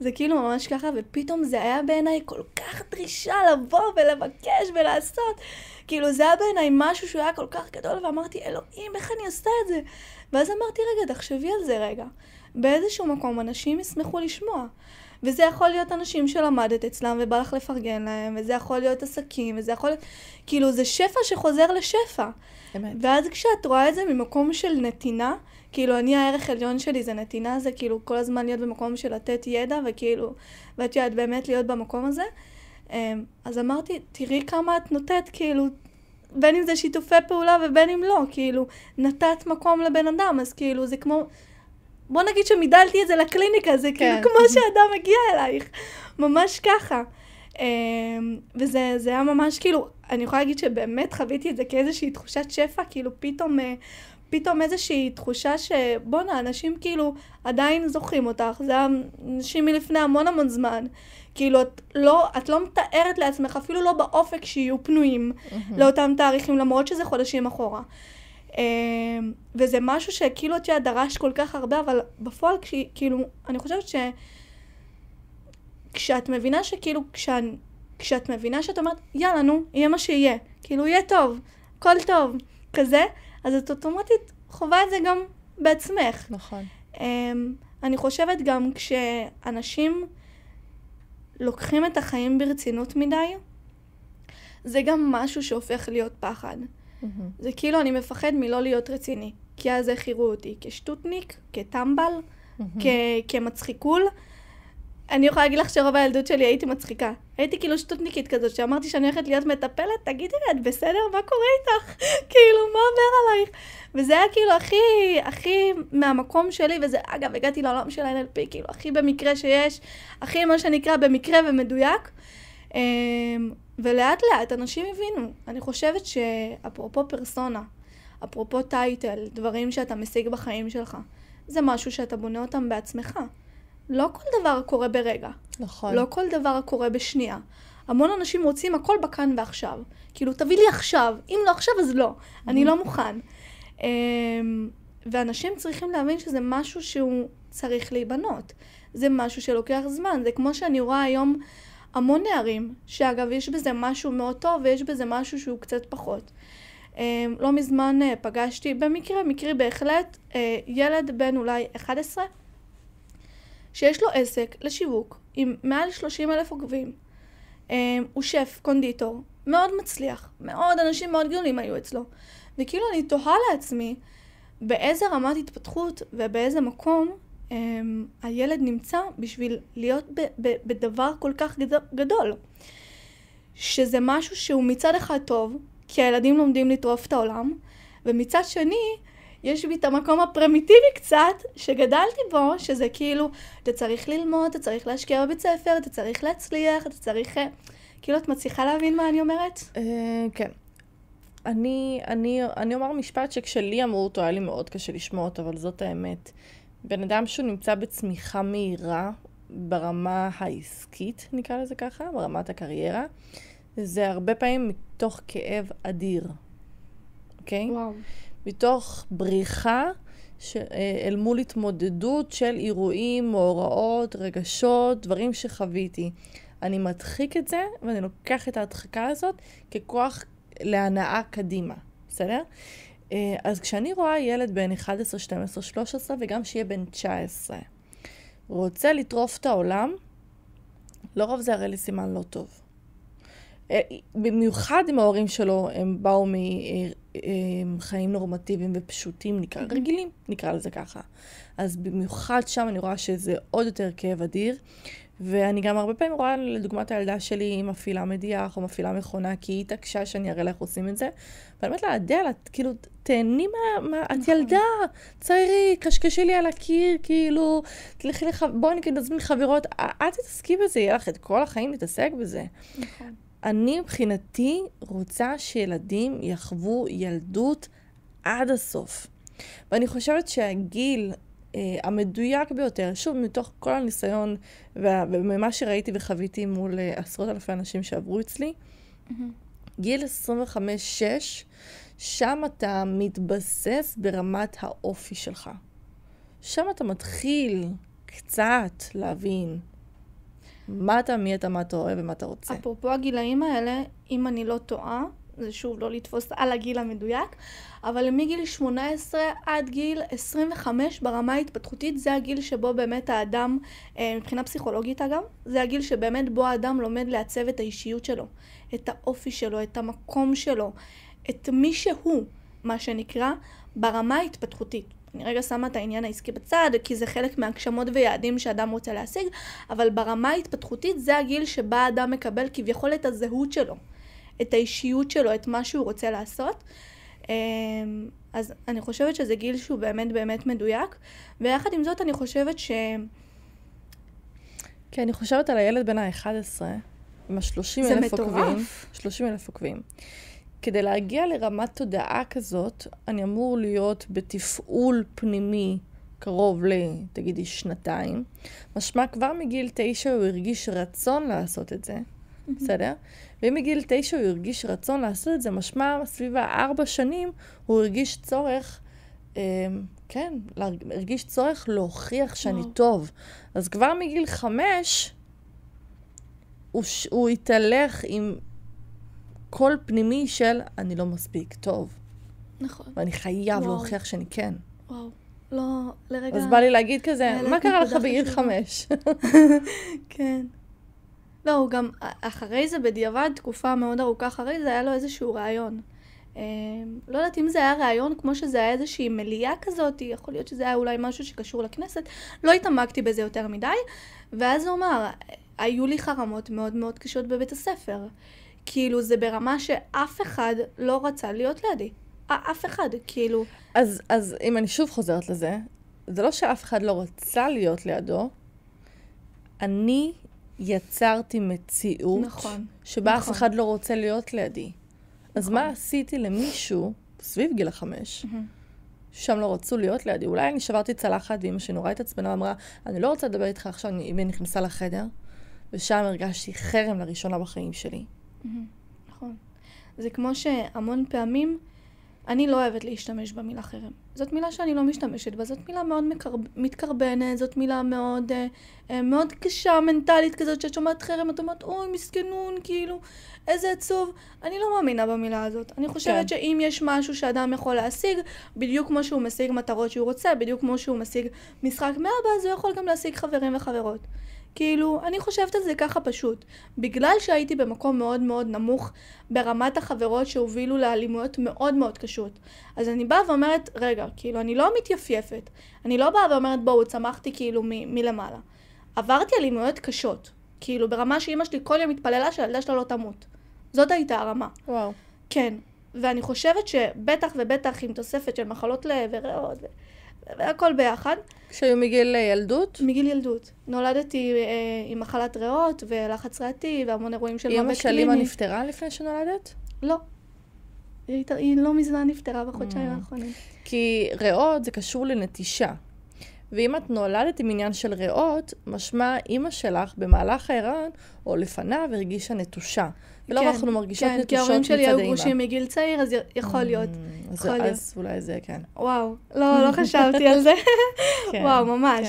זה כאילו ממש ככה, ופתאום זה היה בעיניי כל כך דרישה לבוא ולבקש ולעשות. כאילו זה היה בעיניי משהו שהוא היה כל כך גדול, ואמרתי, אלוהים, איך אני עושה את זה? ואז אמרתי, רגע, תחשבי על זה רגע. באיזשהו מקום אנשים ישמחו לשמוע. וזה יכול להיות אנשים שלמדת אצלם ובא לך לפרגן להם, וזה יכול להיות עסקים, וזה יכול להיות... כאילו זה שפע שחוזר לשפע. אמת. ואז כשאת רואה את זה ממקום של נתינה, כאילו אני הערך עליון שלי זה נתינה, זה כאילו כל הזמן להיות במקום של לתת ידע, וכאילו, ואת יודעת באמת להיות במקום הזה. אז אמרתי, תראי כמה את נותנת, כאילו, בין אם זה שיתופי פעולה ובין אם לא, כאילו, נתת מקום לבן אדם, אז כאילו זה כמו... בוא נגיד שמידלתי את זה לקליניקה, זה כאילו כמו שאדם מגיע אלייך, ממש ככה. וזה היה ממש כאילו, אני יכולה להגיד שבאמת חוויתי את זה כאיזושהי תחושת שפע, כאילו פתאום איזושהי תחושה שבונה, אנשים כאילו עדיין זוכרים אותך, זה אנשים מלפני המון זמן. כאילו, את לא מתארת לעצמך, אפילו לא באופק שיהיו פנויים לאותם תאריכים, למרות שזה חודשים אחורה. וזה משהו שכאילו את דרש כל כך הרבה, אבל בפועל, כאילו, אני חושבת כשאת מבינה שכאילו, כשאת מבינה שאת אומרת, יאללה, נו, יהיה מה שיהיה. כאילו, יהיה טוב, הכל טוב, כזה, אז את אוטומטית חובה את זה גם בעצמך. נכון. אני חושבת גם כשאנשים לוקחים את החיים ברצינות מדי, זה גם משהו שהופך להיות פחד. זה כאילו אני מפחד מלא להיות רציני, כי אז איך יראו אותי כשטוטניק, כטמבל, כמצחיקול. אני יכולה להגיד לך שרוב הילדות שלי הייתי מצחיקה. הייתי כאילו שטוטניקית כזאת, שאמרתי שאני הולכת להיות מטפלת, תגידי לי, את בסדר? מה קורה איתך? כאילו, מה עובר עלייך? וזה היה כאילו הכי מהמקום שלי, וזה, אגב, הגעתי לעולם של ה-NLP, כאילו, הכי במקרה שיש, הכי מה שנקרא במקרה ומדויק. ולאט לאט אנשים הבינו. אני חושבת שאפרופו פרסונה, אפרופו טייטל, דברים שאתה משיג בחיים שלך, זה משהו שאתה בונה אותם בעצמך. לא כל דבר קורה ברגע. נכון. לא כל דבר קורה בשנייה. המון אנשים רוצים הכל בכאן ועכשיו. כאילו, תביא לי עכשיו. אם לא עכשיו, אז לא. אני לא מוכן. ואנשים צריכים להבין שזה משהו שהוא צריך להיבנות. זה משהו שלוקח זמן. זה כמו שאני רואה היום המון נערים, שאגב, יש בזה משהו מאוד טוב, ויש בזה משהו שהוא קצת פחות. לא מזמן פגשתי, מקרי בהחלט, ילד בן אולי 11, שיש לו עסק לשיווק עם מעל 30,000 עוקבים. הוא שף, קונדיטור, מאוד מצליח, מאוד אנשים מאוד גדולים היו אצלו. וכאילו אני תוהה לעצמי באיזה רמת התפתחות ובאיזה מקום הילד נמצא בשביל להיות בדבר כל כך גדול. שזה משהו שהוא מצד אחד טוב, כי הילדים לומדים לטרוף את העולם, ומצד שני יש בי את המקום הפרימיטיבי קצת, שגדלתי בו, שזה כאילו, אתה צריך ללמוד, אתה צריך להשקיע בבית ספר, אתה צריך להצליח, אתה צריך... כאילו, את מצליחה להבין מה אני אומרת? כן. אני אומר משפט שכשלי אמרו אותו, היה לי מאוד קשה לשמוע אותו, אבל זאת האמת. בן אדם שהוא נמצא בצמיחה מהירה, ברמה העסקית, נקרא לזה ככה, ברמת הקריירה, זה הרבה פעמים מתוך כאב אדיר. אוקיי? וואו. מתוך בריחה אל מול התמודדות של אירועים, מאורעות, רגשות, דברים שחוויתי. אני מדחיק את זה, ואני לוקח את ההדחקה הזאת ככוח להנאה קדימה. בסדר? אז כשאני רואה ילד בן 11, 12, 13, וגם שיהיה בן 19, רוצה לטרוף את העולם, לרוב זה הרי לי סימן לא טוב. במיוחד עם ההורים שלו, הם באו מחיים נורמטיביים ופשוטים, רגילים, נקרא לזה ככה. אז במיוחד שם אני רואה שזה עוד יותר כאב אדיר, ואני גם הרבה פעמים רואה, לדוגמת הילדה שלי, היא מפעילה מדיח או מפעילה מכונה, כי היא התעקשה שאני אראה לה איך עושים את זה. ואני אומרת לה, אדל, את כאילו, תהני את ילדה, צעירי, קשקשי לי על הקיר, כאילו, תלכי בואי נזמין חברות, אל תתעסקי בזה, יהיה לך את כל החיים להתעסק בזה. נכון. אני מבחינתי רוצה שילדים יחוו ילדות עד הסוף. ואני חושבת שהגיל המדויק ביותר, שוב, מתוך כל הניסיון וממה שראיתי וחוויתי מול עשרות אלפי אנשים שעברו אצלי, גיל 25-6, שם אתה מתבסס ברמת האופי שלך. שם אתה מתחיל קצת להבין מי אתה, מה אתה אוהב ומה אתה רוצה. אפרופו הגילאים האלה, אם אני לא טועה, זה שוב לא לתפוס על הגיל המדויק, אבל מגיל 18 עד גיל 25 ברמה ההתפתחותית, זה הגיל שבו באמת האדם, מבחינה פסיכולוגית אגב, זה הגיל שבאמת בו האדם לומד לעצב את האישיות שלו, את האופי שלו, את המקום שלו, את מי שהוא, מה שנקרא, ברמה ההתפתחותית. אני רגע שמה את העניין העסקי בצד, כי זה חלק מהגשמות ויעדים שאדם רוצה להשיג, אבל ברמה ההתפתחותית זה הגיל שבה האדם מקבל כביכול את הזהות שלו, את האישיות שלו, את מה שהוא רוצה לעשות. אז אני חושבת שזה גיל שהוא באמת באמת מדויק, ויחד עם זאת אני חושבת כן, אני חושבת על הילד בן ה-11, עם ה-30,000 עוקבים. 30,000 עוקבים. כדי להגיע לרמת תודעה כזאת, אני אמור להיות בתפעול פנימי קרוב תגידי, 2. משמע כבר מגיל 9 הוא הרגיש רצון לעשות את זה, בסדר? ואם מגיל 9 הוא הרגיש רצון לעשות את זה, משמע סביב 4 שנים הוא הרגיש צורך, הרגיש צורך להוכיח שאני טוב. אז כבר מגיל 5, הוא יתהלך עם קול פנימי של אני לא מספיק טוב. נכון. ואני חייב להוכיח שאני כן. וואו. לא, לרגע... אז בא לי להגיד כזה, מה קרה לך בגיל 5? כן. לא, הוא גם, אחרי זה בדיעבד, תקופה מאוד ארוכה אחרי זה, היה לו איזשהו רעיון. לא יודעת אם זה היה רעיון כמו שזה היה איזושהי מליאה כזאת, יכול להיות שזה היה אולי משהו שקשור לכנסת, לא התעמקתי בזה יותר מדי, ואז הוא אמר, היו לי חרמות מאוד מאוד קשות בבית הספר. כאילו זה ברמה שאף אחד לא רצה להיות לידי. אף אחד, כאילו... אז אם אני שוב חוזרת לזה, זה לא שאף אחד לא רצה להיות לידו, אני יצרתי מציאות שבה אף אחד לא רוצה להיות לידי. אז מה עשיתי למישהו, סביב גיל 5, שם לא רצו להיות לידי? אולי אני שברתי צלחת ואמא שנורא התעצבנה ואמרה, אני לא רוצה לדבר איתך עכשיו, היא נכנסה לחדר, ושם הרגשתי חרם לראשונה בחיים שלי. נכון. זה כמו שהמון פעמים, אני לא אוהבת להשתמש במילה חרם. זאת מילה שאני לא משתמשת בה, זאת מילה מאוד מתקרבנת, זאת מילה מאוד, מאוד קשה, מנטלית כזאת, שאת שומעת חרם, את אומרת, אוי, מסכנון, כאילו, איזה עצוב. אני לא מאמינה במילה הזאת. אני חושבת שאם יש משהו שאדם יכול להשיג, בדיוק כמו שהוא משיג מטרות שהוא רוצה, בדיוק כמו שהוא משיג משחק מאבא, אז הוא יכול גם להשיג חברים וחברות. כאילו, אני חושבת על זה ככה פשוט. בגלל שהייתי במקום מאוד מאוד נמוך ברמת החברות שהובילו לאלימויות מאוד מאוד קשות. אז אני באה ואומרת, רגע, כאילו, אני לא מתייפייפת. אני לא באה ואומרת, בואו, צמחתי כאילו מלמעלה. עברתי אלימויות קשות. כאילו, ברמה שאמא שלי כל יום התפללה שהילדה שלה לא תמות. זאת הייתה הרמה. וואו. כן. ואני חושבת שבטח ובטח עם תוספת של מחלות לב וריאות והכל ביחד. שהיו מגיל ילדות? מגיל ילדות. נולדתי עם מחלת ריאות ולחץ ריאתי והמון אירועים של מוות קליני. אמא של אמא נפטרה לפני שנולדת? לא. היא לא מזמן נפטרה בחודשיים האחרונים. כי ריאות זה קשור לנטישה. ואם את נולדת עם עניין של ריאות, משמע אמא שלך במהלך ההיריון או לפניו הרגישה נטושה. ולא אנחנו מרגישות נטושות מצד האמא. כי ההורים שלי היו גרושים מגיל צעיר, אז יכול להיות. אז אולי זה, כן. וואו, לא חשבתי על זה. וואו, ממש.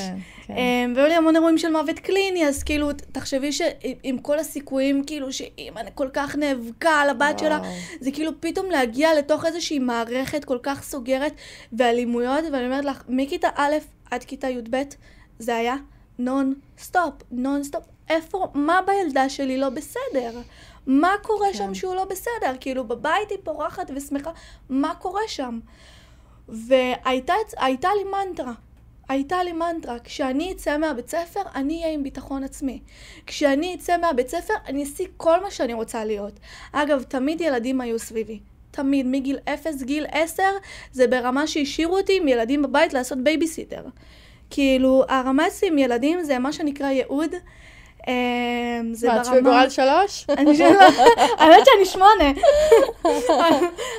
והיו לי המון אירועים של מוות קליני, אז כאילו, תחשבי שעם כל הסיכויים, כאילו, שאמא כל כך נאבקה על הבת שלה, זה כאילו פתאום להגיע לתוך איזושהי מערכת כל כך סוגרת ואלימויות, ואני אומרת לך, מכיתה א' עד כיתה י"ב, זה היה נון סטופ. איפה, מה בילדה שלי לא בסדר? מה קורה שם שהוא לא בסדר? כאילו בבית היא פורחת ושמחה, מה קורה שם? והייתה לי מנטרה, כשאני אצא מהבית ספר, אני אהיה עם ביטחון עצמי. כשאני אצא מהבית ספר, אני אשיג כל מה שאני רוצה להיות. אגב, תמיד ילדים היו סביבי. תמיד, מגיל 0, גיל 10, זה ברמה שהשאירו אותי עם ילדים בבית לעשות בייביסיטר. כאילו, הרמה אצלי עם ילדים זה מה שנקרא ייעוד. זה ברמה... את בגורל 3?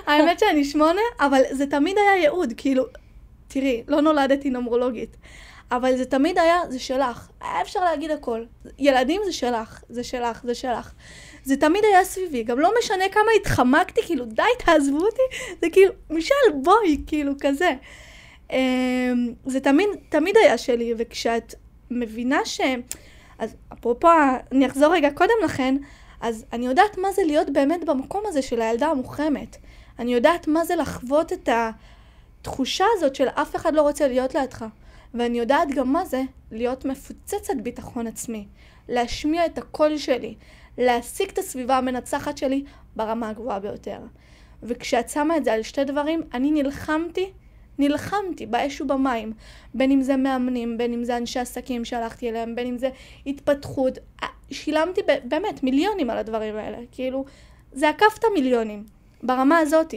האמת שאני 8, אבל זה תמיד היה ייעוד, כאילו, תראי, לא נולדתי נומרולוגית, אבל זה תמיד היה, זה שלך. היה אפשר להגיד הכל. ילדים זה שלך, זה שלך, זה שלך. זה תמיד היה סביבי, גם לא משנה כמה התחמקתי, כאילו, די, תעזבו אותי, זה כאילו, משל בואי, כאילו, כזה. זה תמיד היה שלי, וכשאת מבינה אז אפרופו, אני אחזור רגע קודם לכן, אז אני יודעת מה זה להיות באמת במקום הזה של הילדה המוחרמת. אני יודעת מה זה לחוות את התחושה הזאת של אף אחד לא רוצה להיות לידך. ואני יודעת גם מה זה להיות מפוצצת ביטחון עצמי. להשמיע את הקול שלי. להשיג את הסביבה המנצחת שלי ברמה הגבוהה ביותר. וכשאת שמה את זה על שתי דברים, אני נלחמתי באש ובמים, בין אם זה מאמנים, בין אם זה אנשי עסקים שהלכתי אליהם, בין אם זה התפתחות, שילמתי באמת מיליונים על הדברים האלה, כאילו, זה עקפת מיליונים, ברמה הזאת.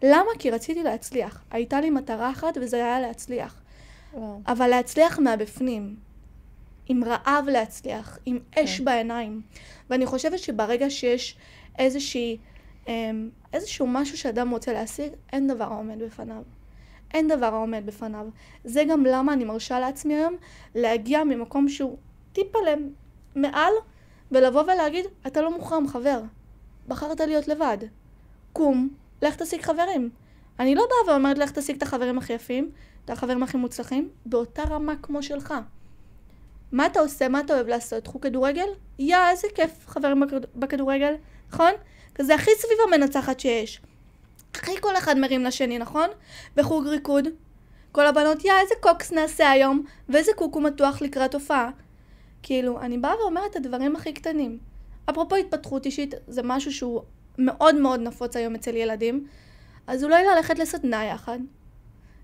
למה? כי רציתי להצליח, הייתה לי מטרה אחת וזה היה להצליח, אבל להצליח מהבפנים, עם רעב להצליח, עם אש בעיניים, ואני חושבת שברגע שיש איזושהי איזשהו משהו שאדם רוצה להשיג, אין דבר העומד בפניו. אין דבר העומד בפניו. זה גם למה אני מרשה לעצמי היום להגיע ממקום שהוא טיפה מעל, ולבוא ולהגיד, אתה לא מוחרם, חבר. בחרת להיות לבד. קום, לך תשיג חברים. אני לא באה ואומרת, לך תשיג את החברים הכי יפים, את החברים הכי מוצלחים, באותה רמה כמו שלך. מה אתה עושה? מה אתה אוהב לעשות? חוג כדורגל? איזה כיף, חברים בכדורגל, נכון? כזה הכי סביב המנצחת שיש. הכי כל אחד מרים לשני, נכון? בחוג ריקוד. כל הבנות, איזה קוקס נעשה היום, ואיזה קוקו מתוח לקראת הופעה. כאילו, אני באה ואומרת את הדברים הכי קטנים. אפרופו התפתחות אישית, זה משהו שהוא מאוד מאוד נפוץ היום אצל ילדים, אז אולי ללכת לסדנה יחד.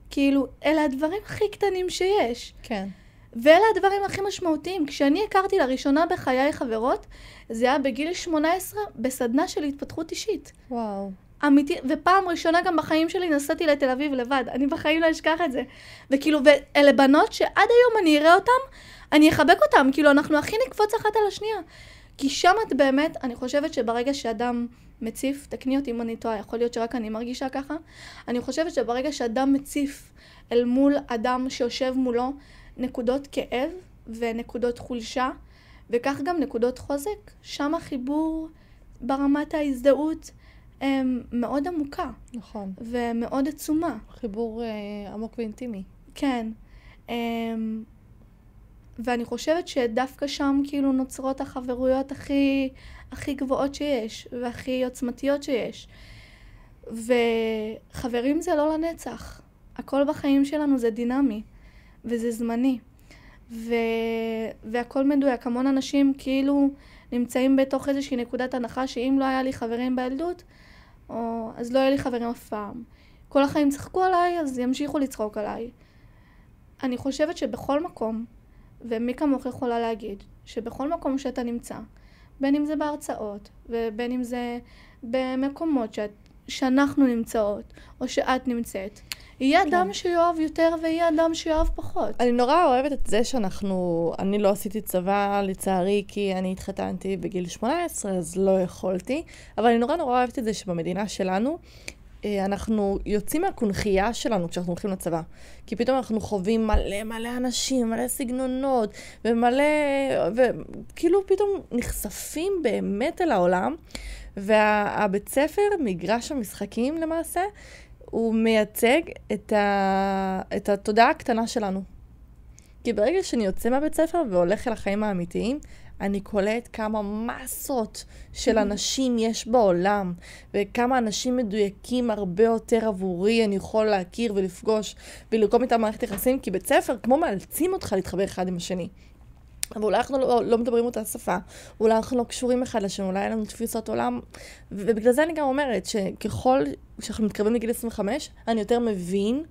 כאילו, אלה הדברים הכי קטנים שיש. כן. ואלה הדברים הכי משמעותיים. כשאני הכרתי לראשונה בחיי חברות, זה היה בגיל 18 בסדנה של התפתחות אישית. וואו. אמיתי, ופעם ראשונה גם בחיים שלי נסעתי לתל אביב לבד. אני בחיים לא אשכח את זה. וכאילו, ואלה בנות שעד היום אני אראה אותם, אני אחבק אותם. כאילו, אנחנו הכי נקפוץ אחת על השנייה. כי שם את באמת, אני חושבת שברגע שאדם מציף, תקני אותי אם אני טועה, יכול להיות שרק אני מרגישה ככה, אני חושבת שברגע שאדם מציף אל מול אדם שיושב מולו, נקודות כאב ונקודות חולשה, וכך גם נקודות חוזק. שם החיבור ברמת ההזדהות מאוד עמוקה. נכון. ומאוד עצומה. חיבור עמוק ואינטימי. כן. ואני חושבת שדווקא שם כאילו נוצרות החברויות הכי גבוהות שיש, והכי עוצמתיות שיש. וחברים זה לא לנצח. הכל בחיים שלנו זה דינמי, וזה זמני. והכל מדויק. המון אנשים כאילו נמצאים בתוך איזושהי נקודת הנחה שאם לא היה לי חברים בילדות, אז לא היה לי חברים אף פעם. כל החיים צחקו עליי, אז ימשיכו לצחוק עליי. אני חושבת שבכל מקום, ומי כמוך יכולה להגיד, שבכל מקום שאתה נמצא, בין אם זה בהרצאות, ובין אם זה במקומות שאנחנו נמצאות, או שאת נמצאת, יהיה אדם שיואב יותר ויהיה אדם שיואב פחות. אני נורא אוהבת את זה אני לא עשיתי צבא לצערי, כי אני התחתנתי בגיל 18, אז לא יכולתי, אבל אני נורא אוהבת את זה שבמדינה שלנו, אנחנו יוצאים מהקונחייה שלנו כשאנחנו הולכים לצבא. כי פתאום אנחנו חווים מלא אנשים, מלא סגנונות, וכאילו פתאום נחשפים באמת אל העולם. והבית ספר, מגרש המשחקים למעשה, הוא מייצג את התודעה הקטנה שלנו. כי ברגע שאני יוצא מהבית ספר והולך אל החיים האמיתיים, אני קולט כמה מסות של אנשים יש בעולם, וכמה אנשים מדויקים הרבה יותר עבורי אני יכול להכיר ולפגוש ולרקום איתם מערכת יחסים, כי בית ספר כמו מאלצים אותך להתחבר אחד עם השני. אבל אולי אנחנו לא מדברים אותה שפה, אולי אנחנו לא קשורים אחד לשני, אולי אין לנו תפיסות עולם, ובגלל זה אני גם אומרת שככל שאנחנו מתקרבים לגיל 25, אני יותר מבין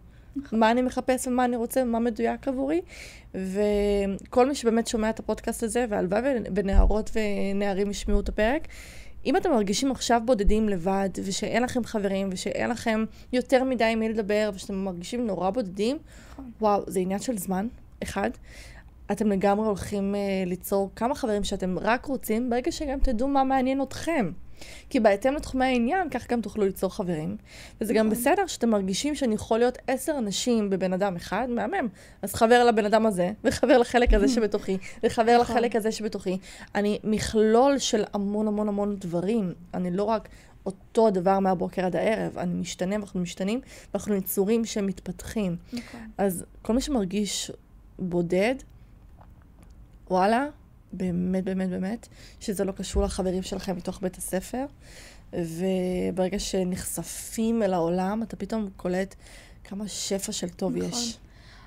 מה אני מחפש ומה אני רוצה ומה מדויק עבורי, וכל מי שבאמת שומע את הפודקאסט הזה, והלוואי ונערות ונערים ישמעו את הפרק, אם אתם מרגישים עכשיו בודדים לבד, ושאין לכם חברים, ושאין לכם יותר מדי מי לדבר, ושאתם מרגישים נורא בודדים, וואו, זה עניין של זמן, אחד. אתם לגמרי הולכים ליצור כמה חברים שאתם רק רוצים, ברגע שגם תדעו מה מעניין אתכם. כי בהתאם לתחומי העניין, כך גם תוכלו ליצור חברים. וזה גם בסדר שאתם מרגישים שאני יכול להיות 10 אנשים בבן אדם אחד, מהמם. אז חבר לבן אדם הזה, וחבר לחלק הזה שבתוכי, וחבר לחלק הזה שבתוכי. אני מכלול של המון דברים. אני לא רק אותו הדבר מהבוקר עד הערב. אני משתנה ואנחנו משתנים, ואנחנו יצורים שמתפתחים. אז כל מי שמרגיש בודד, וואלה, באמת, שזה לא קשור לחברים שלכם מתוך בית הספר, וברגע שנחשפים אל העולם, אתה פתאום קולט כמה שפע של טוב יש.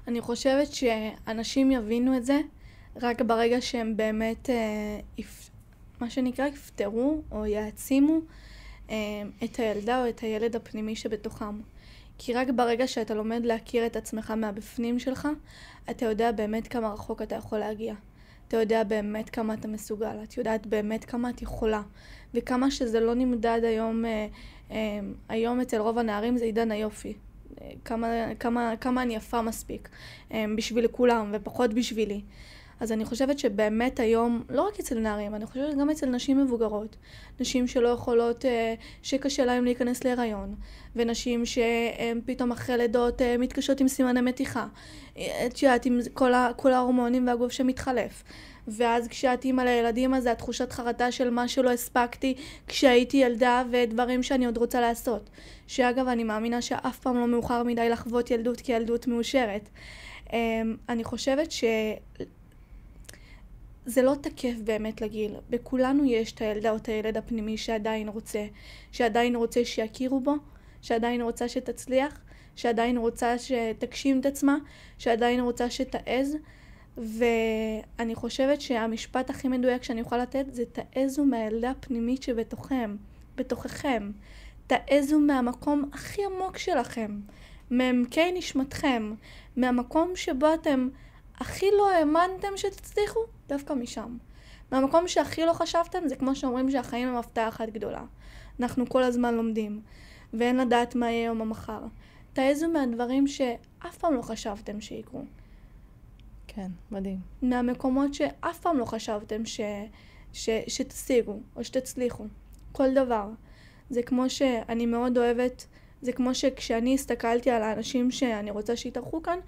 אני חושבת שאנשים יבינו את זה רק ברגע שהם באמת, מה שנקרא, יפתרו או יעצימו את הילדה או את הילד הפנימי שבתוכם. כי רק ברגע שאתה לומד להכיר את עצמך מהבפנים שלך, אתה יודע באמת כמה רחוק אתה יכול להגיע. אתה יודע באמת כמה אתה מסוגל, את יודעת באמת כמה את יכולה, וכמה שזה לא נמדד היום אצל רוב הנערים זה עידן היופי. כמה אני יפה מספיק בשביל כולם ופחות בשבילי. אז אני חושבת שבאמת היום, לא רק אצל נערים, אני חושבת גם אצל נשים מבוגרות, נשים שלא יכולות, שקשה להם להיכנס להיריון, ונשים שהן פתאום אחרי לידות מתקשות עם סימני מתיחה, את יודעת, עם כל ההורמונים והגוף שמתחלף. ואז כשאת אימא לילדים, אז זה התחושת חרטה של מה שלא הספקתי כשהייתי ילדה ודברים שאני עוד רוצה לעשות. שאגב, אני מאמינה שאף פעם לא מאוחר מדי לחוות ילדות כילדות מאושרת. אני חושבת זה לא תקף באמת לגיל. בכולנו יש את הילדה או את הילד הפנימי שעדיין רוצה שיכירו בו, שעדיין רוצה שתצליח, שעדיין רוצה שתגשים את עצמה, שעדיין רוצה שתעז. ואני חושבת שהמשפט הכי מדויק שאני יכולה לתת זה תעזו מהילדה הפנימית בתוככם. תעזו מהמקום הכי עמוק שלכם, מעמקי נשמתכם, מהמקום שבו אתם הכי לא האמנתם שתצליחו, דווקא משם. מהמקום שהכי לא חשבתם, זה כמו שאומרים שהחיים הם הפתעה אחת גדולה. אנחנו כל הזמן לומדים, ואין לדעת מה יהיה יום המחר. תעזו מהדברים שאף פעם לא חשבתם שיקרו. כן, מדהים. מהמקומות שאף פעם לא חשבתם שתשיגו או שתצליחו. כל דבר. זה כמו שאני מאוד אוהבת, זה כמו שכשאני הסתכלתי על האנשים שאני רוצה שיתארחו כאן,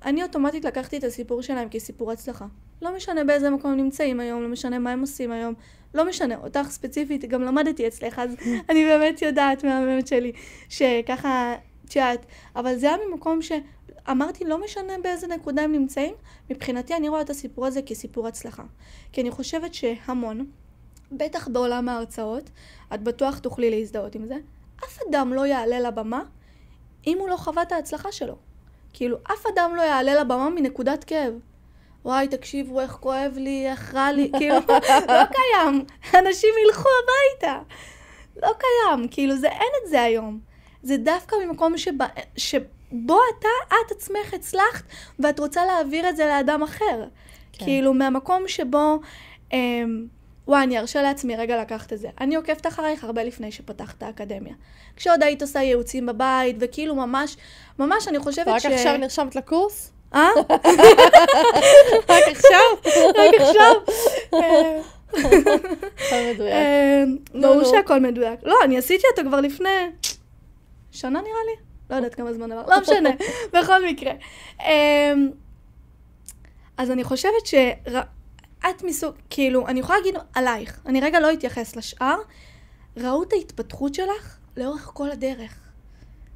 אני אוטומטית לקחתי את הסיפור שלהם כסיפור הצלחה. לא משנה באיזה מקום הם נמצאים היום, לא משנה מה הם עושים היום, לא משנה, אותך ספציפית, גם למדתי אצלך, אז אני באמת יודעת מהממת שלי, שככה תשעת, אבל זה היה ממקום שאמרתי, לא משנה באיזה נקודה הם נמצאים, מבחינתי אני רואה את הסיפור הזה כסיפור הצלחה. כי אני חושבת שהמון, בטח בעולם ההרצאות, את בטוח תוכלי להזדהות עם זה, אף אדם לא יעלה לבמה אם הוא לא חווה את ההצלחה שלו. כאילו, אף אדם לא יעלה לבמה מנקודת כאב. וואי, תקשיבו איך כואב לי, איך רע לי, כאילו, לא קיים. אנשים ילכו הביתה. לא קיים, כאילו, אין את זה היום. זה דווקא ממקום שבו את עצמך הצלחת, ואת רוצה להעביר את זה לאדם אחר. כן. כאילו, מהמקום שבו, וואי, אני ארשה לעצמי רגע לקחת את זה. אני עוקבת אחרייך הרבה לפני שפתחת את האקדמיה. כשעוד היית עושה ייעוצים בבית, וכאילו ממש, אני חושבת רק עכשיו נרשמת לקורס? רק רק עכשיו? הכל מדויק. ברור שהכל מדויק. לא, אני עשיתי אותו כבר לפני שנה נראה לי. לא יודעת כמה זמן עבר. לא משנה, בכל מקרה. אז אני חושבת את מסוג, כאילו, אני יכולה להגיד עלייך, אני רגע לא אתייחס לשאר, ראו את ההתפתחות שלך לאורך כל הדרך.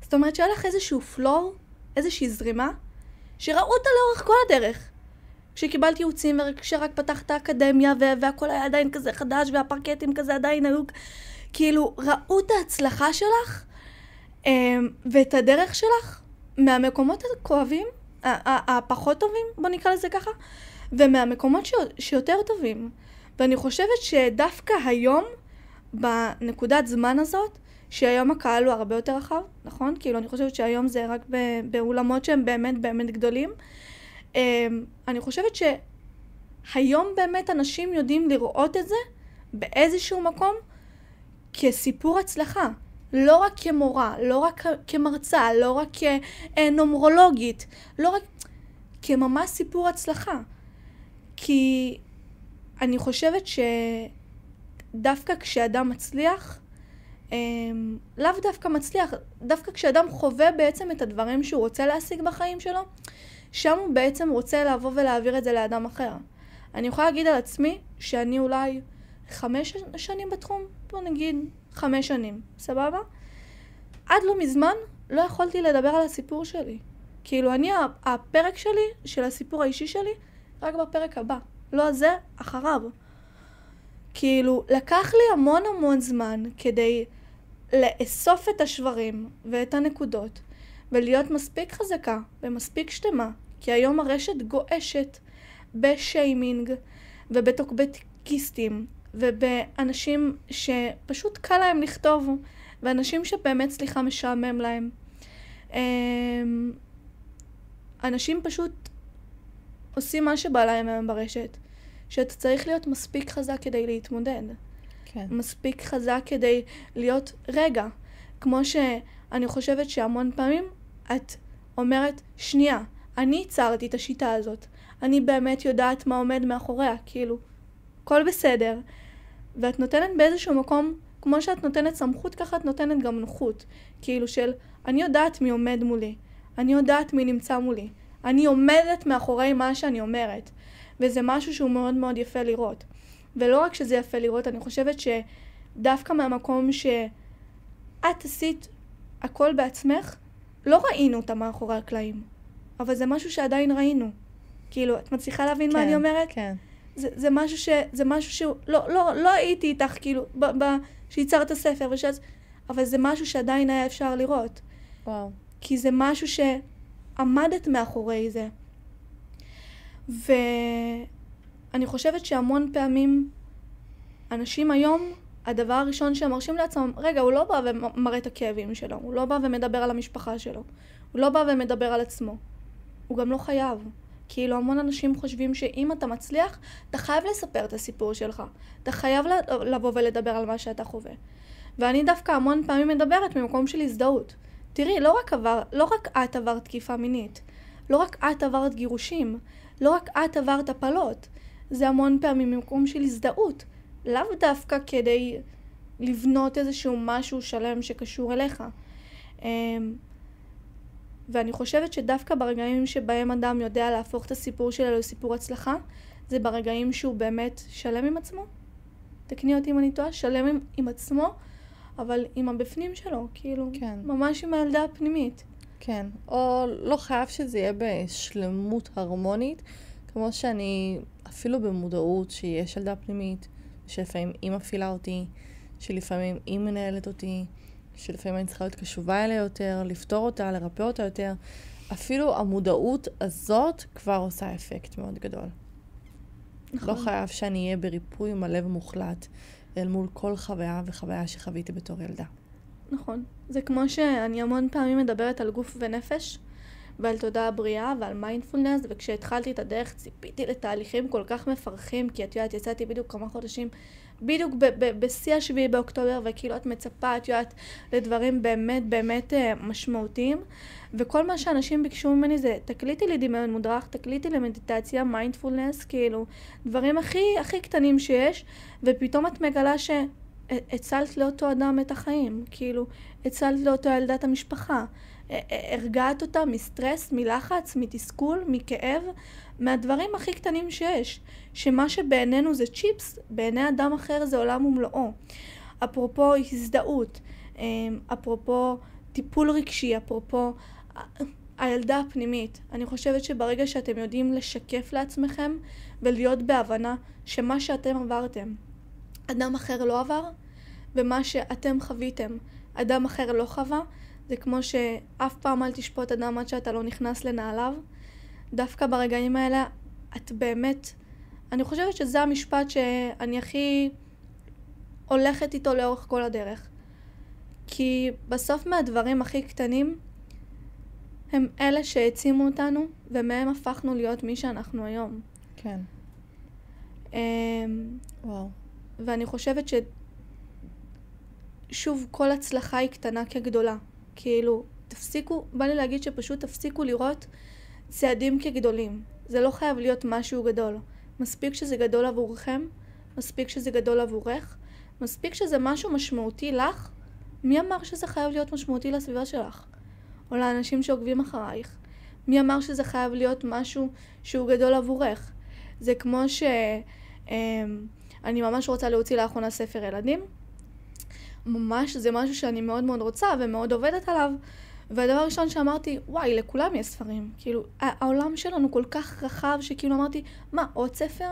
זאת אומרת שהיה לך איזשהו פלור, איזושהי זרימה, שראו אותה לאורך כל הדרך. כשקיבלתי ייעוצים וכשרק פתחת האקדמיה והכל היה עדיין כזה חדש והפרקטים כזה עדיין היו, כאילו, ראו את ההצלחה שלך ואת הדרך שלך מהמקומות הכואבים, הפחות טובים, בוא נקרא לזה ככה, ומהמקומות שיותר טובים. ואני חושבת שדווקא היום, בנקודת זמן הזאת, שהיום הקהל הוא הרבה יותר רחב, נכון? כאילו אני חושבת שהיום זה רק באולמות שהם באמת באמת גדולים. אני חושבת שהיום באמת אנשים יודעים לראות את זה באיזשהו מקום כסיפור הצלחה. לא רק כמורה, לא רק כמרצה, לא רק כנומרולוגית, לא רק כממש סיפור הצלחה. כי אני חושבת שדווקא כשאדם מצליח, לאו דווקא מצליח, דווקא כשאדם חווה בעצם את הדברים שהוא רוצה להשיג בחיים שלו, שם הוא בעצם רוצה לבוא ולהעביר את זה לאדם אחר. אני יכולה להגיד על עצמי שאני אולי 5 שנים בתחום, בוא נגיד 5 שנים, סבבה? עד לא מזמן לא יכולתי לדבר על הסיפור שלי. כאילו אני, הפרק שלי, של הסיפור האישי שלי, רק בפרק הבא. לא זה, אחריו. כאילו, לקח לי המון המון זמן כדי לאסוף את השברים ואת הנקודות, ולהיות מספיק חזקה ומספיק שתמה, כי היום הרשת גועשת בשיימינג ובטוקבקיסטים ובאנשים שפשוט קל להם לכתוב, ואנשים שבאמת סליחה משעמם להם. אנשים פשוט עושים מה שבא להם היום ברשת, שאתה צריך להיות מספיק חזק כדי להתמודד. כן. מספיק חזק כדי להיות רגע. כמו שאני חושבת שהמון פעמים את אומרת, שנייה, אני ייצרתי את השיטה הזאת. אני באמת יודעת מה עומד מאחוריה, כאילו, הכל בסדר. ואת נותנת באיזשהו מקום, כמו שאת נותנת סמכות, ככה את נותנת גם נוחות. כאילו של, אני יודעת מי עומד מולי, אני יודעת מי נמצא מולי, אני עומדת מאחורי מה שאני אומרת. וזה משהו שהוא מאוד מאוד יפה לראות. ולא רק שזה יפה לראות, אני חושבת שדווקא מהמקום שאת עשית הכל בעצמך, לא ראינו אותה מאחורי הקלעים. אבל זה משהו שעדיין ראינו. כאילו, את מצליחה להבין מה אני אומרת? כן. זה משהו שהוא, לא הייתי איתך, כאילו, שיצרת הספר, אבל זה משהו שעדיין היה אפשר לראות. וואו. כי זה משהו שעמדת מאחורי זה. ואני חושבת שהמון פעמים אנשים היום, הדבר הראשון שהם מרשים לעצמם, רגע, הוא לא בא ומראה את הכאבים שלו, הוא לא בא ומדבר על המשפחה שלו, הוא לא בא ומדבר על עצמו. הוא גם לא חייב. כאילו המון אנשים חושבים שאם אתה מצליח, אתה חייב לספר את הסיפור שלך. אתה חייב לבוא ולדבר על מה שאתה חווה. ואני דווקא המון פעמים מדברת ממקום של הזדהות. תראי, לא רק את עברת תקיפה מינית, לא רק את עברת גירושים, לא רק את עברת הפלות. זה המון פעמים ממקום של הזדהות. לאו דווקא כדי לבנות איזשהו משהו שלם שקשור אליך. ואני חושבת שדווקא ברגעים שבהם אדם יודע להפוך את הסיפור שלו לסיפור הצלחה, זה ברגעים שהוא באמת שלם עם עצמו. תקני אותי אם אני טועה, שלם עם עצמו, אבל עם הבפנים שלו, כאילו, כן. ממש עם הילדה הפנימית. כן, או לא חייב שזה יהיה בשלמות הרמונית, כמו שאני אפילו במודעות שיש ילדה פנימית, שלפעמים היא מפעילה אותי, שלפעמים היא מנהלת אותי, שלפעמים אני צריכה להיות קשובה אליה יותר, לפתור אותה, לרפא אותה יותר. אפילו המודעות הזאת כבר עושה אפקט מאוד גדול. נכון. לא חייב שאני אהיה בריפוי מלא ומוחלט אל מול כל חוויה וחוויה שחוויתי בתור ילדה. נכון. זה כמו שאני המון פעמים מדברת על גוף ונפש, ועל תודעה בריאה ועל מיינדפולנס, וכשהתחלתי את הדרך ציפיתי לתהליכים כל כך מפרכים, כי את יודעת, יצאתי בדיוק כמה חודשים, בדיוק בשיא השביעי באוקטובר, וכאילו את מצפה, את יודעת, לדברים באמת משמעותיים, וכל מה שאנשים ביקשו ממני זה, תקליטי לי דמיון מודרך, תקליטי למדיטציה, מיינדפולנס, כאילו, דברים הכי קטנים שיש, ופתאום את מגלה שהצלת לאותו אדם את החיים, כאילו, הצלת לאותו ילדת המשפחה, הרגעת אותה מסטרס, מלחץ, מתסכול, מכאב, מהדברים הכי קטנים שיש, שמה שבעינינו זה צ'יפס, בעיני אדם אחר זה עולם ומלואו. אפרופו הזדהות, אפרופו טיפול רגשי, אפרופו הילדה הפנימית. אני חושבת שברגע שאתם יודעים לשקף לעצמכם ולהיות בהבנה שמה שאתם עברתם, אדם אחר לא עבר, ומה שאתם חוויתם, אדם אחר לא חווה, זה כמו שאף פעם אל תשפוט אדם עד שאתה לא נכנס לנעליו. דווקא ברגעים האלה, את באמת, אני חושבת שזה המשפט שאני הכי הולכת איתו לאורך כל הדרך. כי בסוף מהדברים הכי קטנים, הם אלה שהעצימו אותנו, ומהם הפכנו להיות מי שאנחנו היום. כן. וואו. ואני חושבת שוב, כל הצלחה היא קטנה כגדולה. כאילו, בא לי להגיד שפשוט תפסיקו לראות צעדים כגדולים. זה לא חייב להיות משהו גדול. מספיק שזה גדול עבורכם, מספיק שזה גדול עבורך, מספיק שזה משהו משמעותי לך. מי אמר שזה חייב להיות משמעותי לסביבה שלך? או לאנשים שעוקבים אחרייך? מי אמר שזה חייב להיות משהו שהוא גדול עבורך? זה כמו אני ממש רוצה להוציא לאחרונה ספר ילדים. ממש זה משהו שאני מאוד מאוד רוצה ומאוד עובדת עליו. והדבר הראשון שאמרתי, וואי, לכולם יש ספרים. כאילו, העולם שלנו כל כך רחב שכאילו אמרתי, מה, עוד ספר?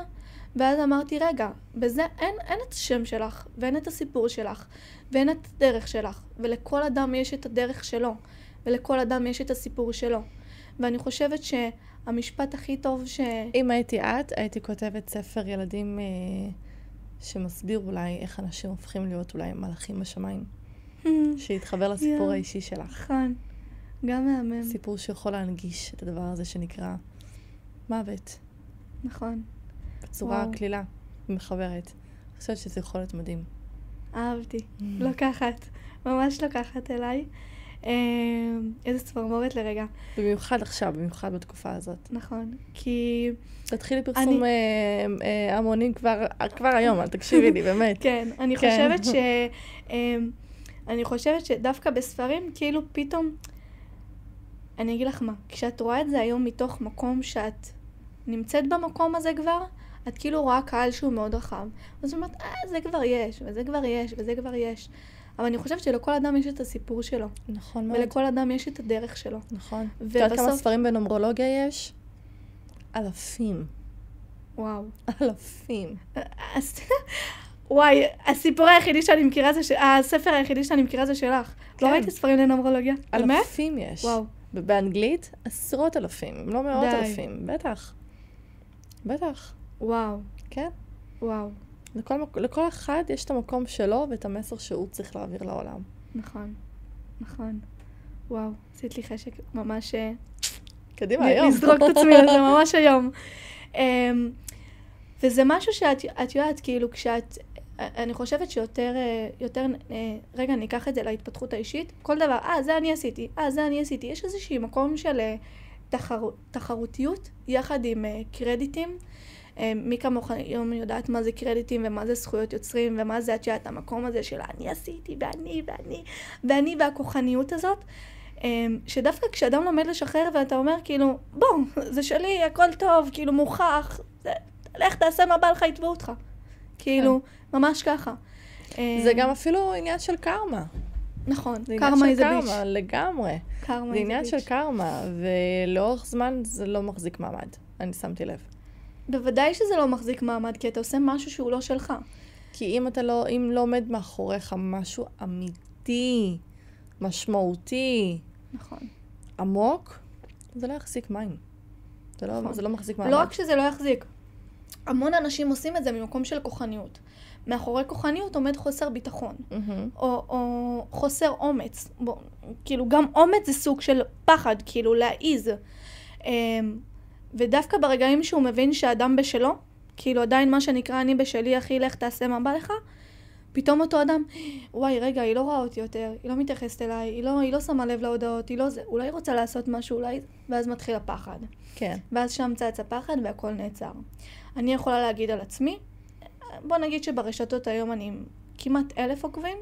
ואז אמרתי, רגע, בזה אין את השם שלך, ואין את הסיפור שלך, ואין את הדרך שלך. ולכל אדם יש את הדרך שלו, ולכל אדם יש את הסיפור שלו. ואני חושבת שהמשפט הכי טוב אם הייתי הייתי כותבת ספר ילדים שמסביר אולי איך אנשים הופכים להיות אולי מלאכים בשמיים. שיתחבר לסיפור האישי שלך. נכון, גם מהמם. סיפור שיכול להנגיש את הדבר הזה שנקרא מוות. נכון. בצורה כלילה ומחברת. אני חושבת שזה יכול להיות מדהים. אהבתי. לוקחת, ממש לוקחת אליי. איזה צמרמורת לרגע. במיוחד עכשיו, במיוחד בתקופה הזאת. נכון, כי... תתחילי פרסום המונים כבר היום, תקשיבי לי, באמת. כן, אני חושבת שדווקא בספרים, כאילו פתאום, אני אגיד לך מה, כשאת רואה את זה היום מתוך מקום שאת נמצאת במקום הזה כבר, את כאילו רואה קהל שהוא מאוד רחב. אז זאת אומרת, זה כבר יש, וזה כבר יש, וזה כבר יש. אבל אני חושבת שלכל אדם יש את הסיפור שלו. נכון מאוד. ולכל אדם יש את הדרך שלו. נכון. את יודעת כמה ספרים בנומרולוגיה יש? אלפים. וואו. אלפים. וואי, הסיפור היחידי שאני מכירה זה הספר היחידי שאני מכירה זה שלך. לא ראיתי ספרים לנומרולוגיה. אלפים יש. וואו. באנגלית 10,000, אם לא 100,000. בטח. וואו. כן. וואו. לכל אחד יש את המקום שלו ואת המסר שהוא צריך להעביר לעולם. נכון. וואו, עשית לי חשק ממש... קדימה, היום. לזרוק את עצמי על זה ממש היום. וזה משהו שאת יודעת, כאילו, כשאת... אני חושבת שיותר... רגע, ניקח את זה להתפתחות האישית. כל דבר, זה אני עשיתי. יש איזושהי מקום של תחרותיות, יחד עם קרדיטים. מי כמוך היום יודעת מה זה קרדיטים ומה זה זכויות יוצרים ומה זה את המקום הזה של אני עשיתי ואני והכוחניות הזאת, שדווקא כשאדם לומד לשחרר ואתה אומר כאילו בוא, זה שלי, הכל טוב, כאילו מוכח, לך תעשה מה בא לך, יתבעו אותך. כאילו, ממש ככה. זה גם אפילו עניין של קרמה. נכון, קרמה איזה ביץ'. לגמרי. זה עניין של קרמה, ולאורך זמן זה לא מחזיק מעמד, אני שמתי לב. בוודאי שזה לא מחזיק מעמד, כי אתה עושה משהו שהוא לא שלך. כי אם לא עומד מאחוריך משהו אמיתי, משמעותי, נכון. עמוק, זה לא יחזיק מים. זה לא מחזיק מעמד. לא רק שזה לא יחזיק. המון אנשים עושים את זה ממקום של כוחניות. מאחורי כוחניות עומד חוסר ביטחון. או חוסר אומץ. כאילו גם אומץ זה סוג של פחד, כאילו להעיז. ודווקא ברגעים שהוא מבין שהאדם בשלו, כאילו עדיין מה שנקרא אני בשלי, אחי, לך תעשה מה בא לך, פתאום אותו אדם, וואי, רגע, היא לא רואה אותי יותר, היא לא מתייחסת אליי, היא לא שמה לב להודעות, אולי היא רוצה לעשות משהו, ואז מתחיל הפחד. כן. ואז שם צץ הפחד והכל נעצר. אני יכולה להגיד על עצמי, בוא נגיד שברשתות היום אני כמעט 1,000 עוקבים,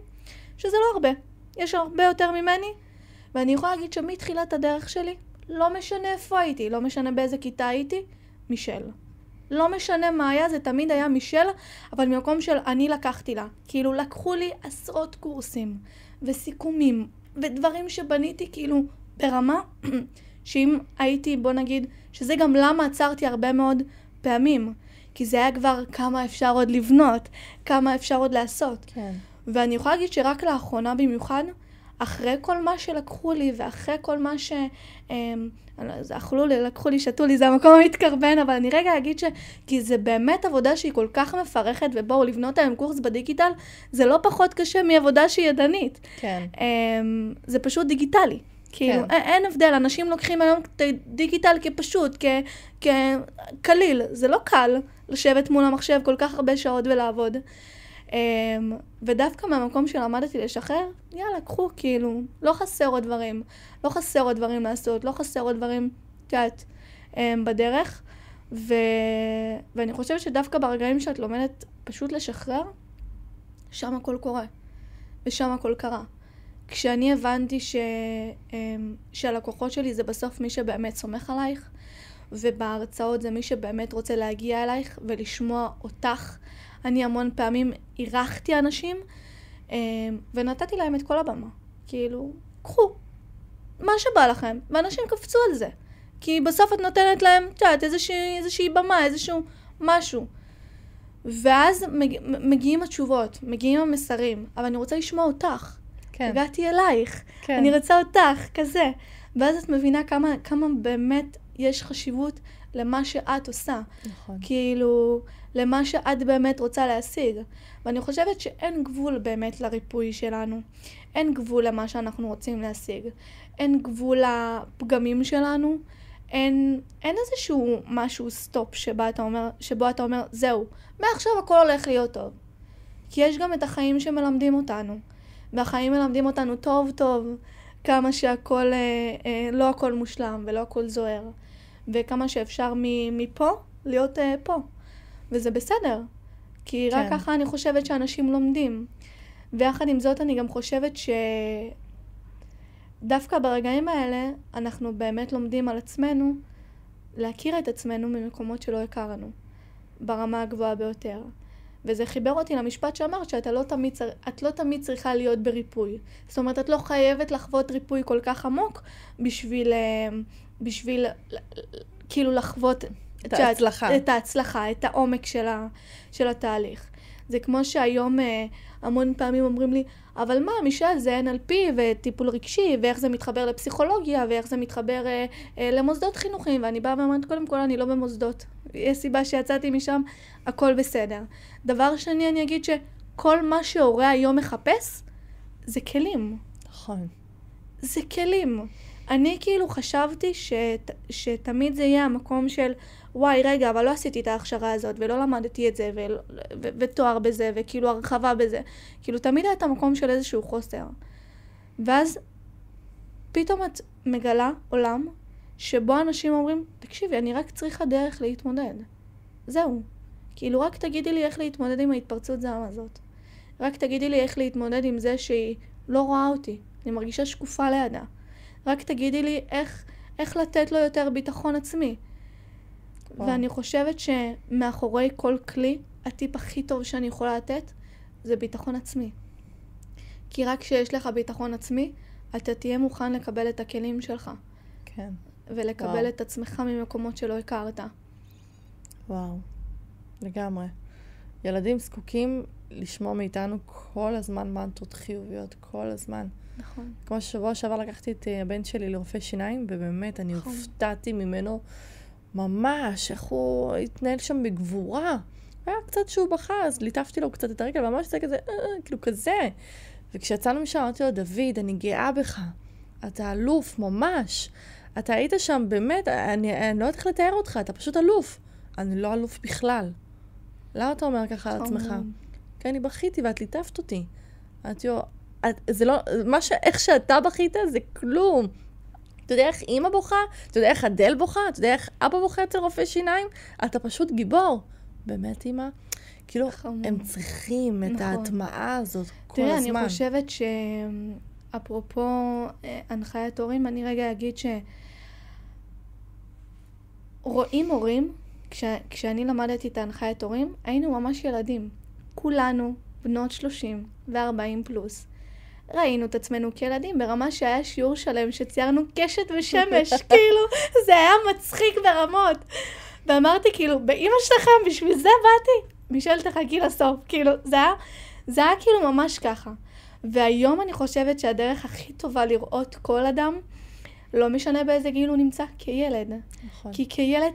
שזה לא הרבה. יש הרבה יותר ממני, ואני יכולה להגיד שמתחילת הדרך שלי, לא משנה איפה הייתי, לא משנה באיזה כיתה הייתי, מישל. לא משנה מה היה, זה תמיד היה מישל, אבל ממקום של אני לקחתי לה. כאילו לקחו לי עשרות קורסים וסיכומים ודברים שבניתי כאילו ברמה שאם הייתי, בוא נגיד, שזה גם למה עצרתי הרבה מאוד פעמים. כי זה היה כבר כמה אפשר עוד לבנות, כמה אפשר עוד לעשות. כן. ואני יכולה להגיד שרק לאחרונה במיוחד, אחרי כל מה שלקחו לי, ואחרי כל מה לקחו לי, שתו לי, זה המקום המתקרבן, אבל אני רגע אגיד כי זה באמת עבודה שהיא כל כך מפרכת, ובואו לבנות היום קורס בדיגיטל, זה לא פחות קשה מעבודה שהיא ידנית. כן. זה פשוט דיגיטלי. כאילו, אין הבדל, אנשים לוקחים היום דיגיטל כפשוט, כקליל. זה לא קל לשבת מול המחשב כל כך הרבה שעות ולעבוד. ודווקא מהמקום שלמדתי לשחרר, יאללה, קחו, כאילו, לא חסר עוד דברים. לא חסר עוד דברים לעשות, לא חסר עוד דברים, תעת, בדרך. ואני חושבת שדווקא ברגעים שאת לומדת פשוט לשחרר, שם הכל קורה. ושם הכל קרה. כשאני הבנתי שהלקוחות שלי זה בסוף מי שבאמת סומך עלייך, ובהרצאות זה מי שבאמת רוצה להגיע אלייך ולשמוע אותך. אני המון פעמים אירחתי אנשים, ונתתי להם את כל הבמה. כאילו, קחו, מה שבא לכם, ואנשים קפצו על זה. כי בסוף את נותנת להם, תעת, איזושהי במה, איזשהו משהו. ואז מגיעים התשובות, מגיעים המסרים, אבל אני רוצה לשמוע אותך. כן. הגעתי אלייך, כן. אני רוצה אותך, כזה. ואז את מבינה כמה באמת יש חשיבות למה שאת עושה. נכון. כאילו, למה שאת באמת רוצה להשיג. ואני חושבת שאין גבול באמת לריפוי שלנו. אין גבול למה שאנחנו רוצים להשיג. אין גבול לפגמים שלנו. אין איזשהו משהו סטופ שבו אתה אומר, זהו, מעכשיו הכל הולך להיות טוב. כי יש גם את החיים שמלמדים אותנו. והחיים מלמדים אותנו טוב טוב, כמה שהכל, לא הכל מושלם ולא הכל זוהר, וכמה שאפשר מפה להיות פה. וזה בסדר, כי רק ככה אני חושבת שאנשים לומדים. ויחד עם זאת אני גם חושבת שדווקא ברגעים האלה אנחנו באמת לומדים על עצמנו, להכיר את עצמנו ממקומות שלא הכרנו, ברמה הגבוהה ביותר. וזה חיבר אותי למשפט שאמרת שאת לא תמיד צריכה להיות בריפוי. זאת אומרת, את לא חייבת לחוות ריפוי כל כך עמוק בשביל כאילו לחוות את ההצלחה. את ההצלחה, את העומק של התהליך. זה כמו שהיום המון פעמים אומרים לי, אבל מה, מישל, זה NLP וטיפול רגשי, ואיך זה מתחבר לפסיכולוגיה, ואיך זה מתחבר למוסדות חינוכיים, ואני באה ואומרת, קודם כל, אני לא במוסדות. יש סיבה שיצאתי משם, הכל בסדר. דבר שני, אני אגיד שכל מה שהורה היום מחפש, זה כלים. נכון. זה כלים. אני כאילו חשבתי שתמיד זה יהיה המקום של, וואי, רגע, אבל לא עשיתי את ההכשרה הזאת, ולא למדתי את זה, ותואר בזה, וכאילו הרחבה בזה. כאילו, תמיד היה את המקום של איזשהו חוסר. ואז, פתאום את מגלה עולם, שבו אנשים אומרים, תקשיבי, אני רק צריכה דרך להתמודד. זהו. כאילו, רק תגידי לי איך להתמודד עם ההתפרצות זעם הזאת. רק תגידי לי איך להתמודד עם זה שהיא לא רואה אותי. אני מרגישה שקופה לידה. רק תגידי לי איך לתת לו יותר ביטחון עצמי. ואני חושבת שמאחורי כל כלי, הטיפ הכי טוב שאני יכולה לתת, זה ביטחון עצמי. כי רק כשיש לך ביטחון עצמי, אתה תהיה מוכן לקבל את הכלים שלך. כן. ולקבל את עצמך ממקומות שלא הכרת. וואו, לגמרי. ילדים זקוקים לשמוע מאיתנו כל הזמן מנטרות חיוביות, כל הזמן. נכון. כמו שבוע שעבר לקחתי את הבן שלי לרופא שיניים, ובאמת אני הופתעתי ממנו ממש, איך הוא התנהל שם בגבורה. היה קצת שהוא בכה, אז ליטפתי לו קצת את הרגל, ממש זה כזה, כאילו כזה. וכשיצאנו משם, אמרתי לו, דוד, אני גאה בך. אתה אלוף, ממש. אתה היית שם, באמת, אני לא יודעת איך לתאר אותך, אתה פשוט אלוף. אני לא אלוף בכלל. למה אתה אומר ככה על עצמך? כי אני בכיתי ואת ליטפת אותי. אמרתי לו, זה לא, איך שאתה בכית זה כלום. אתה יודע איך אמא בוכה? אתה יודע איך אדל בוכה? אתה יודע איך אבא בוכה אצל רופא שיניים? אתה פשוט גיבור. באמת, אמא? כאילו, הם צריכים את ההטמעה הזאת כל הזמן. תראה, אני חושבת שאפרופו הנחיית הורים, אני רגע אגיד רואים הורים, כשאני למדתי את הנחיית הורים, היינו ממש ילדים. כולנו בנות 30 ו-40 פלוס. ראינו את עצמנו כילדים ברמה שהיה שיעור שלם שציירנו קשת ושמש, כאילו, זה היה מצחיק ברמות. ואמרתי, כאילו, באמא שלכם, בשביל זה באתי. מישל תחכי לסוף, כאילו, זה היה כאילו ממש ככה. והיום אני חושבת שהדרך הכי טובה לראות כל אדם, לא משנה באיזה גיל הוא נמצא, כילד. נכון. כי כילד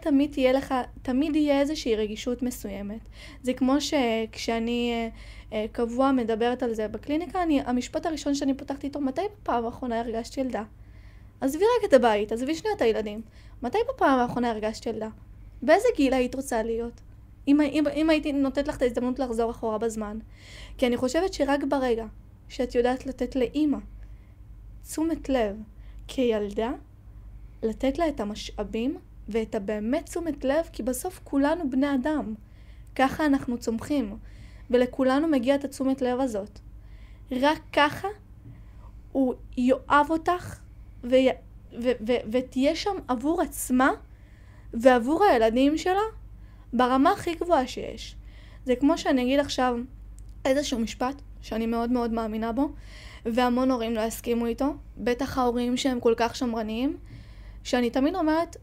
תמיד יהיה איזושהי רגישות מסוימת. זה כמו שכשאני קבוע מדברת על זה בקליניקה, המשפט הראשון שאני פותחתי איתו, מתי בפעם האחרונה הרגשת ילדה? עזבי רק את הבית, עזבי שנייה את הילדים. מתי בפעם האחרונה הרגשת ילדה? באיזה גיל היית רוצה להיות? אם הייתי נותנת לך את ההזדמנות לחזור אחורה בזמן. כי אני חושבת שרק ברגע שאת יודעת לתת לאמא תשומת לב כילדה, לתת לה את המשאבים ואת הבאמת תשומת לב, כי בסוף כולנו בני אדם. ככה אנחנו צומחים, ולכולנו מגיע את התשומת לב הזאת. רק ככה הוא יאהב אותך ותהיה שם עבור עצמה ועבור הילדים שלה ברמה הכי גבוהה שיש. זה כמו שאני אגיד עכשיו איזשהו משפט שאני מאוד מאוד מאמינה בו, והמון הורים לא יסכימו איתו, בטח ההורים שהם כל כך שמרניים, שאני תמיד אומרת,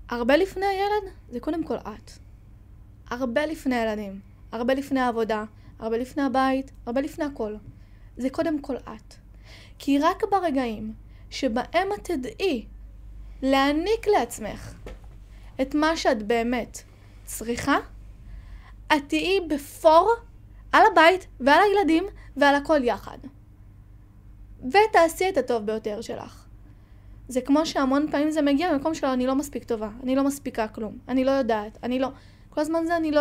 הרבה לפני הילד זה קודם כל את. הרבה לפני הילדים, הרבה לפני העבודה, הרבה לפני הבית, הרבה לפני הכל. זה קודם כל את. כי רק ברגעים שבהם את תדעי להעניק לעצמך את מה שאת באמת צריכה, את תהיי בפור על הבית ועל הילדים ועל הכל יחד. ותעשי את הטוב ביותר שלך. זה כמו שהמון פעמים זה מגיע במקום שלו, אני לא מספיק טובה, אני לא מספיקה כלום, אני לא יודעת, כל הזמן זה אני לא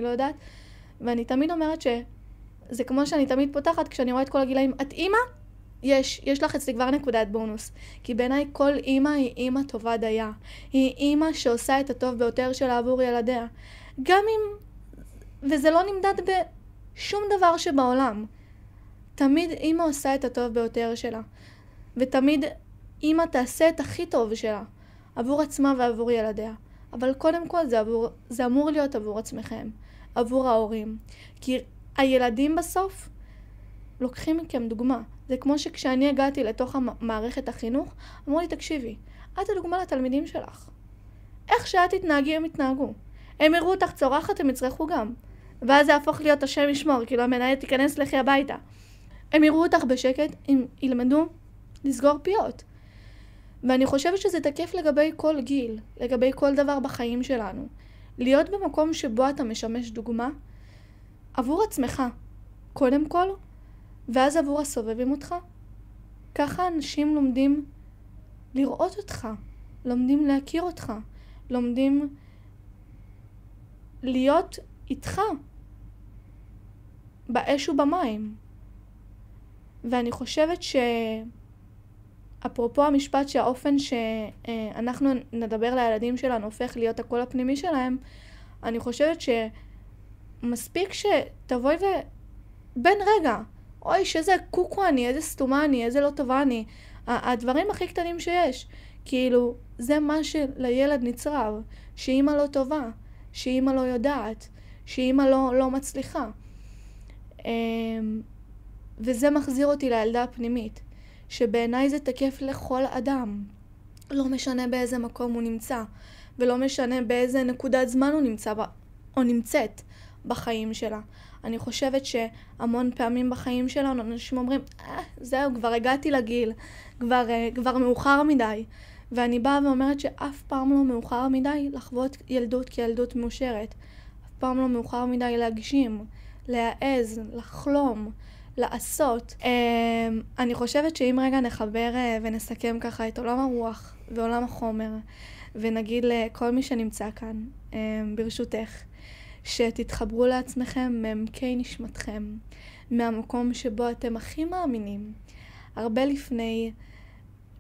יודעת, ואני תמיד אומרת שזה כמו שאני תמיד פותחת כשאני רואה את כל הגילאים, את אימא? יש לך אצלי כבר נקודת בונוס. כי בעיניי כל אימא היא אימא טובה דייה. היא אימא שעושה את הטוב ביותר שלה עבור ילדיה. גם אם... וזה לא נמדד בשום דבר שבעולם. תמיד אימא עושה את הטוב ביותר שלה. ותמיד אימא תעשה את הכי טוב שלה. עבור עצמה ועבור ילדיה. אבל קודם כל זה אמור להיות עבור עצמכם. עבור ההורים. כי הילדים בסוף לוקחים מכם דוגמה. זה כמו שכשאני הגעתי לתוך מערכת החינוך, אמרו לי, תקשיבי, את הדוגמה לתלמידים שלך. איך שאת תתנהגי, הם יתנהגו. הם יראו אותך צורחת, הם יצרכו גם. ואז זה הפוך להיות השם ישמור, כאילו המנהלת תיכנס לכי הביתה. הם יראו אותך בשקט, הם ילמדו לסגור פיות. ואני חושבת שזה תקף לגבי כל גיל, לגבי כל דבר בחיים שלנו. להיות במקום שבו אתה משמש דוגמה, עבור עצמך, קודם כל, ואז עבור הסובבים אותך. ככה אנשים לומדים לראות אותך, לומדים להכיר אותך, לומדים להיות איתך באש ובמים. ואני חושבת אפרופו המשפט שהאופן שאנחנו נדבר לילדים שלנו הופך להיות הקול הפנימי שלהם, אני חושבת שמספיק שתבואי בן רגע, אוי שזה קוקו אני, איזה סתומה אני, איזה לא טובה אני, הדברים הכי קטנים שיש, כאילו זה מה שלילד נצרב, שאמא לא טובה, שאמא לא יודעת, שאמא לא מצליחה. וזה מחזיר אותי לילדה הפנימית. שבעיניי זה תקף לכל אדם. לא משנה באיזה מקום הוא נמצא, ולא משנה באיזה נקודת זמן הוא נמצא או נמצאת בחיים שלה. אני חושבת שהמון פעמים בחיים שלנו אנשים אומרים, זהו, כבר הגעתי לגיל, כבר מאוחר מדי. ואני באה ואומרת שאף פעם לא מאוחר מדי לחוות ילדות כילדות מאושרת. אף פעם לא מאוחר מדי להגשים, להעז, לחלום. לעשות. אני חושבת שאם רגע נחבר ונסכם ככה את עולם הרוח ועולם החומר, ונגיד לכל מי שנמצא כאן, ברשותך, שתתחברו לעצמכם מעמקי נשמתכם, מהמקום שבו אתם הכי מאמינים, הרבה לפני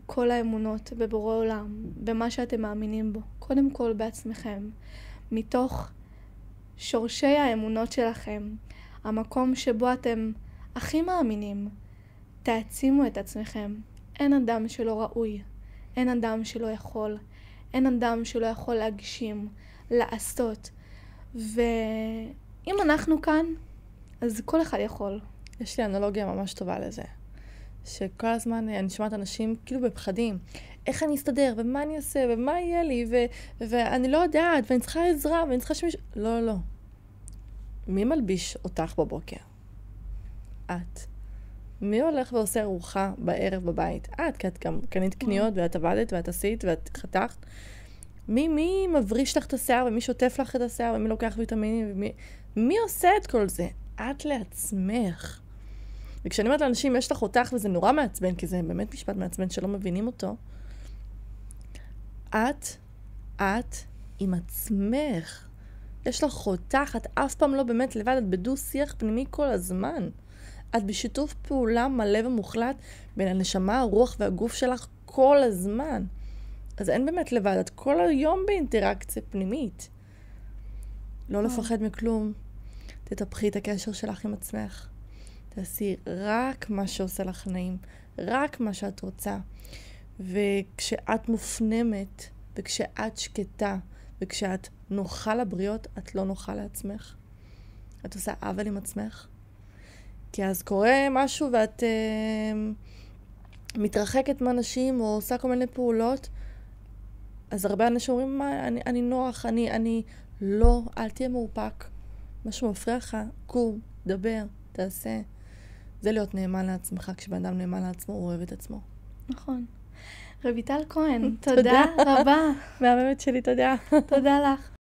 כל האמונות בבורא עולם, במה שאתם מאמינים בו, קודם כל בעצמכם, מתוך שורשי האמונות שלכם, המקום שבו אתם הכי מאמינים, תעצימו את עצמכם. אין אדם שלא ראוי, אין אדם שלא יכול, אין אדם שלא יכול להגשים, לעשות. ואם אנחנו כאן, אז כל אחד יכול. יש לי אנלוגיה ממש טובה לזה. שכל הזמן אני שומעת אנשים כאילו בפחדים. איך אני אסתדר, ומה אני אעשה, ומה יהיה לי, ואני לא יודעת, ואני צריכה עזרה, ואני צריכה שמישהו... לא. מי מלביש אותך בבוקר? את. מי הולך ועושה ארוחה בערב בבית? את, כי את גם קנית קניות, ואת עבדת, ואת עשית, ואת חתכת. מי מבריש לך את השיער, ומי שוטף לך את השיער, ומי לוקח ויטמינים, מי עושה את כל זה? את לעצמך. וכשאני אומרת לאנשים, יש לך אותך, וזה נורא מעצבן, כי זה באמת משפט מעצבן שלא מבינים אותו, את עם עצמך. יש לך אותך, את אף פעם לא באמת לבד, את בדו שיח פנימי כל הזמן. את בשיתוף פעולה מלא ומוחלט בין הנשמה, הרוח והגוף שלך כל הזמן. אז אין באמת לבד, את כל היום באינטראקציה פנימית. לא לפחד מכלום. תטפחי את הקשר שלך עם עצמך. תעשי רק מה שעושה לך נעים, רק מה שאת רוצה. וכשאת מופנמת, וכשאת שקטה, וכשאת נוחה לבריות, את לא נוחה לעצמך. את עושה עוול עם עצמך. כי אז קורה משהו ואת מתרחקת מאנשים או עושה כל מיני פעולות, אז הרבה אנשים אומרים, מה, אני נוח, אני לא, אל תהיה מאופק. משהו מפריע לך, קום, דבר, תעשה. זה להיות נאמן לעצמך, כשבן אדם נאמן לעצמו, הוא אוהב את עצמו. נכון. רויטל כהן, תודה רבה. מהממת שלי, תודה. תודה לך.